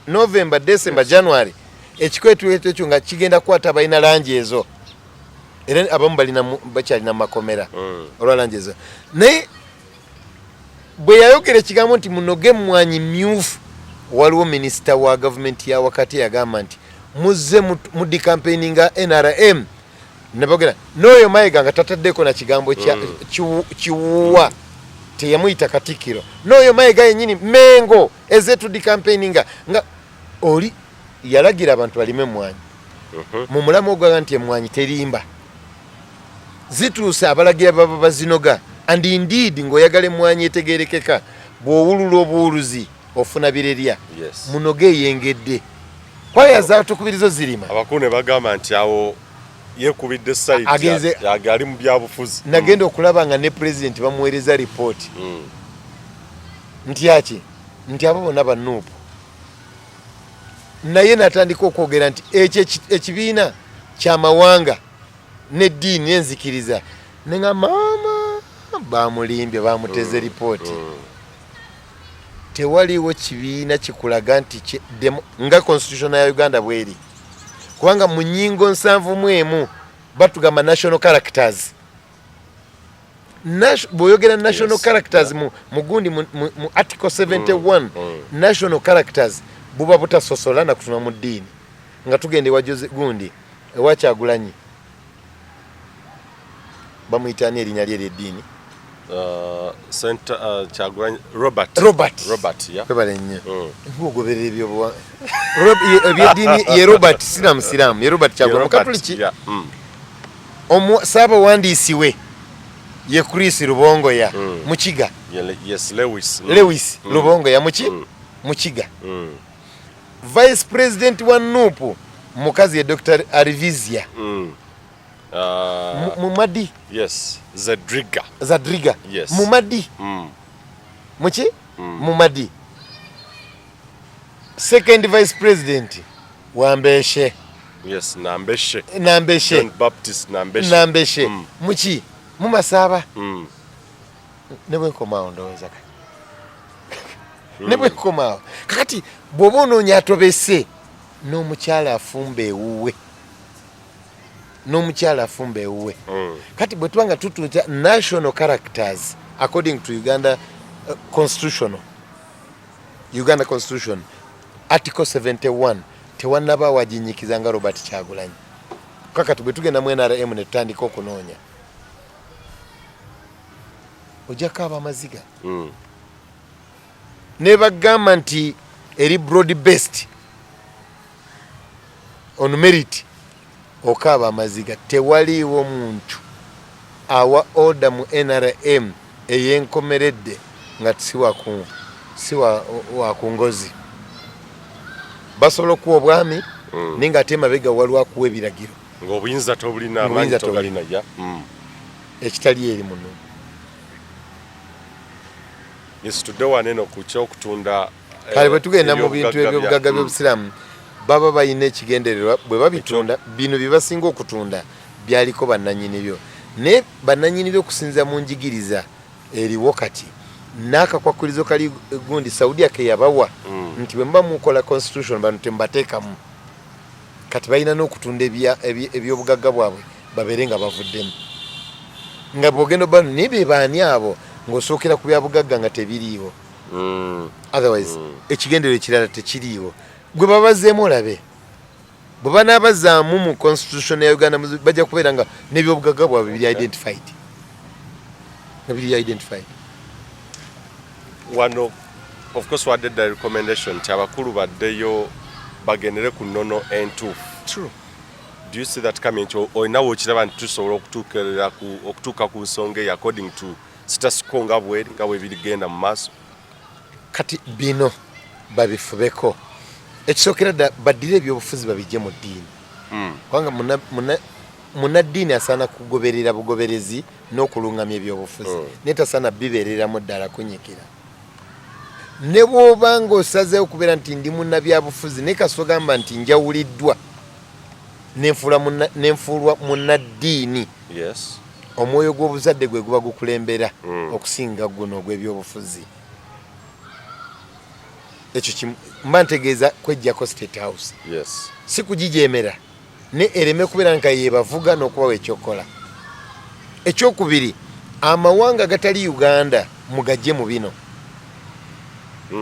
Speaker 3: November December January ekikwekweto ekyo nga kigenda kukwata balina langi ezo era abamu bakyalina makomera olwa langi ezo naye bwe yayogera ekigambo nti munoge emmwanyi myufu waliwo minisita wa gavumenti ya wakati yagamba nti muzze mudi campaigninga NRM nebogera n'oyo Mayiga nga tataddeko na kigambo kiwuwa teyamuyita Katikkiro n'oyo Mayiga yennyini Mengo ezetudi campaigninga nga oli yalagira abantu balime emmwanyi mu mulamu ogwaga nti emmwanyi terimba zituuse abalagira baba bazinoga and indeed ng'oyagala emmwanyi etegerekeka bw'owulula obuwuluzi ofuna birerya munoge eyengedde kwaya zaatukubirizo zirima
Speaker 2: abakulu ne bagamba nti awo yekubidde site
Speaker 3: ali mu byabufuzi nagenda okulaba nga ne president bamuweereza report nti abo bonna bannuupu naye natandika okwogera nti ekyo ekibiina kyamawanga n'eddiini n'enzikiriza nenga maama bamulimbye bamuteze ripooti tewaliwo kibiina kikulaga nti nga constitution ya Uganda bweri kubanga mu nnyingo 71 batugamba national characters bw'oyogera national characters mu gundi mu article 71 national characters buba butasosola na kutuna mu ddiini nga tugende wajoze gundi ewa Kyagulanyi bamuyitani erinnya lye eddiini
Speaker 2: Sente Kyagulanyi Robert yeah
Speaker 3: kwebale nnyo ngogoberera ebyo ebyeddiini ye Robert siramu ye Robert Kyagulanyi mukatuliki Ssaabawandiisi we ye Chris Rubongoya Mukiga
Speaker 2: yes Lewis
Speaker 3: Rubongoya Mukiga Vice President wa Nupu mukazi ye Dr. Arivizia Mumadi
Speaker 2: yes Zadriga yes
Speaker 3: Mumadi Mumadi Second Vice President Wambeshe
Speaker 2: yes Nambeshe
Speaker 3: John
Speaker 2: Baptist Nambeshe
Speaker 3: Mumasaba nebwe komao ndoweza nebwe komao kakati bwoba onoonya atobese n'omukyala afumba ewuwe kati bwe tubanga tutuuta national characters according to Uganda Constitution article 71 tewannaba wajinyikiza nga Robert Kyagulanyi kakati bwe tugenda mu NRM ne tutandika okunoonya ojjako abamaziga ne bagamba nti eri broad based on merit okaaba amaziga tewaliiwo muntu awa order mu NRM eyenkomeredde nga si wa kungozi basobola okuwa obwami ninga ate mabega waliwo akuwa ebiragiro
Speaker 2: ng'obuyinza tobulina amaanyi togalina ya
Speaker 3: ekitali eri muno
Speaker 2: yesitudde waneno ku kyokutunda
Speaker 3: kale bwe tugenda mu bintu ebyobugagga by'obusiraamu baba balina ekigendererwa bwe babitunda bino bye basinga okutunda byaliko bannannyini byo ne bannannyini byo okusinza mu njigiriza eriwo kati n'akakwakulizo kali gundi Saudia ke yabawa nti bwe mba mukola constitution bantu tembateekamu kati balina n'okutunda ebyobugagga bwabwe babeere nga bavuddemu nga bwogenda bano naye be baani abo ng'osookera ku byabugagga nga tebiriiwo otherwise ekigendero ekirala tekiriiwo gwe babazeemu olabe bwe banaabazaamu mu constitution ya Uganda bajja kubeera nga n'ebyobugagga bwabwe biri identified
Speaker 2: wano of course wadde the recommendation nti abakulu baddeyo bagendere ku nnono entuufu.
Speaker 3: True.
Speaker 2: Do you see that coming to olinawo okiraba nti tusobola okutuuka ku nsonga eyo according to status quo nga bwe birigenda mu maaso?
Speaker 3: Kati bino babifubeko ekisookera dda baddire ebyobufuzi babijje mu ddiini kubanga munnaddiini asaana kugoberera bugoberezi n'okulungamya ebyobufuzi naye tasaana bibeereramu ddala kunyikira ne bw'oba ng'osazeewo okubeera nti ndi munnabyabufuzi naye kasogamba nti njawuliddwa nenfuulwa munnaddiini omwoyo gw'obuzadde gwe guba gukulembera okusinga guno ogw'ebyobufuzi. Ekyo mba ntegeeza kwejjako State House si kugijeemera ne ereme kubeera nka yebavuga n'okubawa ekyokola. Ekyokubiri, amawanga agatali Uganda mugajje mu bino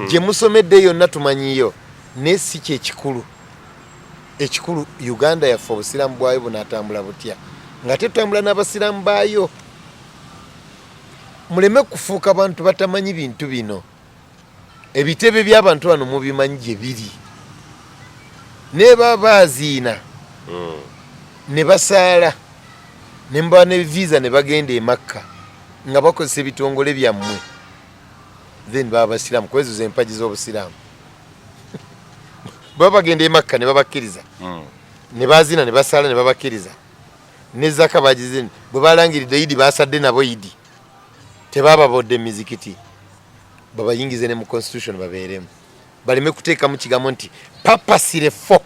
Speaker 3: gye musomedde yonna tumanyiyo naye si kyekikulu. Ekikulu Uganda yaffe obusiraamu bwayo bunaatambula butya nga tetutambula n'abasiraamu baayo. Muleme kufuuka bantu batamanyi bintu bino. Ebitebe by'abantu bano mubimanyi gye biri ne baba baaziina ne basaala ne mba ne visa ne bagenda e Makka nga bakozesa ebitongole byammwe then baba basiraamu kwezo ze mpagi z'obusiraamu baba bagenda e Makka ne babakkiriza ne baziina ne basaala ne babakkiriza ne zaka bagizini bwe balangiridde Idi basadde nabo Idi tebababodde emizikiti babayingize ne mu constitution babeeremu baleme kuteeka mu kigambo nti purposely for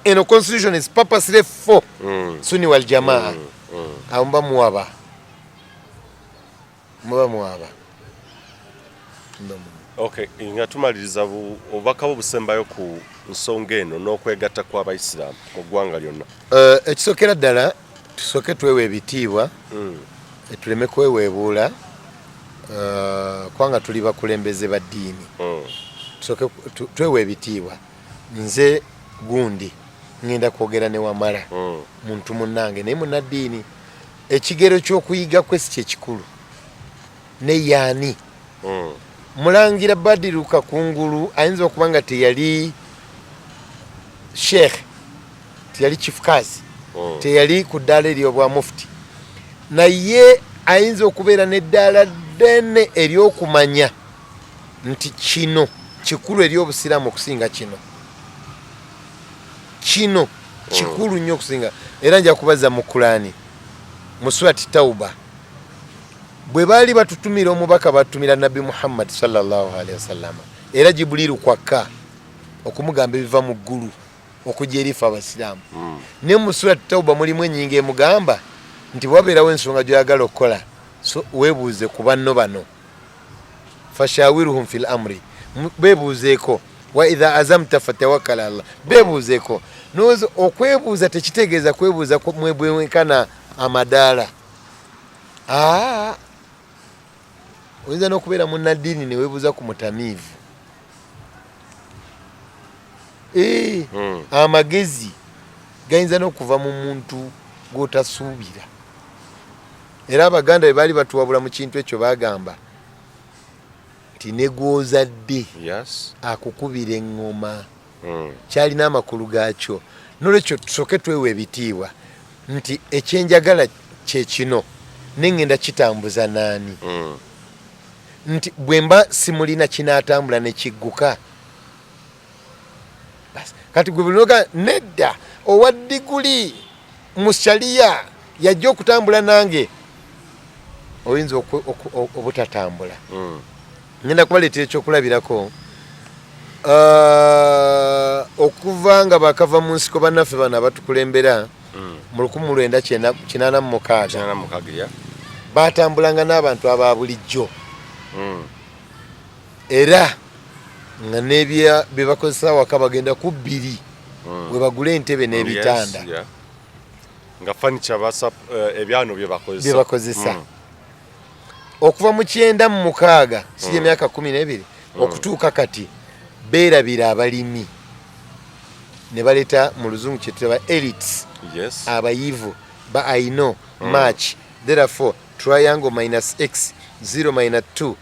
Speaker 3: eno constitution is purposely for Sunni wal Jamaa amba muwaba
Speaker 2: okay nga tumaliriza obubaka obusembayo ku nsonga eno n'okwegatta kw'abayisiraamu mu ggwanga lyonna
Speaker 3: ekisookera ddala tusooke twewe ebitiibwa tuleme kweweebuula kubanga tuli bakulembeze ba ddiini tusooke twewe ebitiibwa nze gundi ngenda kwogera ne Wamala muntu munnange naye munnaddiini ekigero ky'okuyiga kwesi kyekikulu ne yaani Mulangira Badiruka Kungulu ayinza okuba nga teyali sheikh teyali chifukazi teyali ku ddaala ery'obwa mufti naye ayinza okubeera n'eddaala ddene ery'okumanya nti kino kikulu ery'obusiraamu okusinga kino kikulu nnyo okusinga era nja kubaza mu Kurani mu surati Tauba bwe baali batutumira omubaka batumira Nabi Muhammad sallallahu alaihi wasallam era Jibuliru kwaka okumugamba ebiva mu ggulu okujja eri ffe abasiraamu ne mu surati Tauba mulimu ennyinga emugamba nti wabeerawo ensonga gy'oyagala okukola so weebuuze ku banno bano fashawiruhum fil amri beebuuzeeko wa idha azamta fatawakkal Allah beebuuzeeko noozo okwebuuza tekitegeeza kwebuuza mwebwenkana amadaala oyinza n'okubeera munnaddiini ne weebuuza ku mutamiivu amagezi gayinza n'okuva mu muntu gw'otasuubira era Abaganda bwe baali batuwabula mu kintu ekyo baagamba nti ne gw'ozadde akukubira eŋŋoma kyalina amakulu gaakyo n'olwekyo tusooke twewa ebitiibwa nti ekyenjagala kye kino neŋŋenda kitambuza naani nti bwe mba simulina kinaatambula ne kigguka kati gwe bulinoga nedda owa diguli mu shaliya yajja okutambula nange oyinza obutatambula ngenda kubaleetera ekyokulabirako okuva nga bakava mu nsiko bannaffe bano abatukulembera mu 1986 batambulanga n'abantu aba bulijjo era nga n'ebya bye bakozesa waka bagenda ku 2 we bagula entebe n'ebitanda
Speaker 2: nga furniture ebyano bye
Speaker 3: bakozesa okuva mu 1996 si emyaka 12 okutuuka kati beerabira abalimi ne baleeta mu luzungu kye tulaba elites abayivu ba I know match therefore triangle minus x 0 minus 2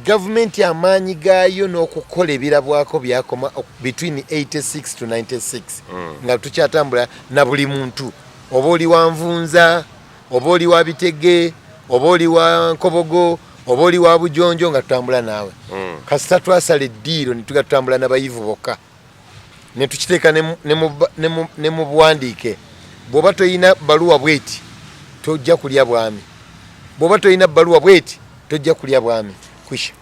Speaker 3: government amaanyi gaayo n'okukola ebirabwako byakoma between 86 to 96 nga tukyatambula na buli muntu oba oli wa Nvunza oba oli wa Bitege oba oli wa Nkobogo oba oli wa Bujonjo nga tutambula naawe kasita twasala eddiiro ne tugatambula n'abayivu bokka ne tukiteeka ne mu buwandiike bw'oba toyina baluwa bweti tojja kulya bwami bw'oba toyina baluwa bweti tojja kulya bwami kwisha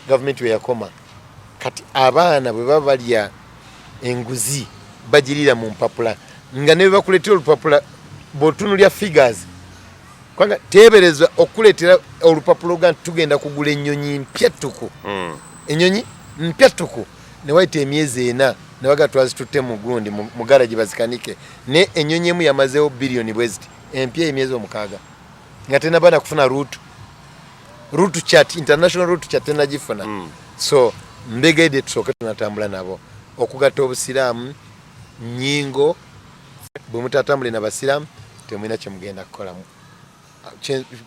Speaker 3: gavumenti we yakoma kati abaana bwe baba balya enguzi bagirira mu mpapula nga ne bakuleetera olupapula bw'otunulya figures kwanga teebereza okuleetera olupapula nga tugenda kugula ennyonyi mpyattuku ennyonyi mpyattuku ne wayita emyezi 4 ne baga twazitutte mu gundi mu garagi bazikanike ne ennyonyi emu yamazeewo biliyoni bweziti empya emyezi 6 nga tenabana kufuna route chat international route chat tenagifuna so mbegede tusooke tunatambula nabo okugatta obusiraamu nnyingo bwe mutatambule n'abasiraamu temulina kye mugenda kukolamu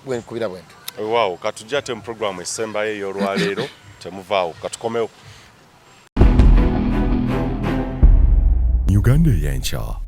Speaker 3: bwenkubira bwentu
Speaker 2: wow katujja te mu programu esembayo ey'olwaleero temuvaawo katukomewo
Speaker 1: Uganda y'enkya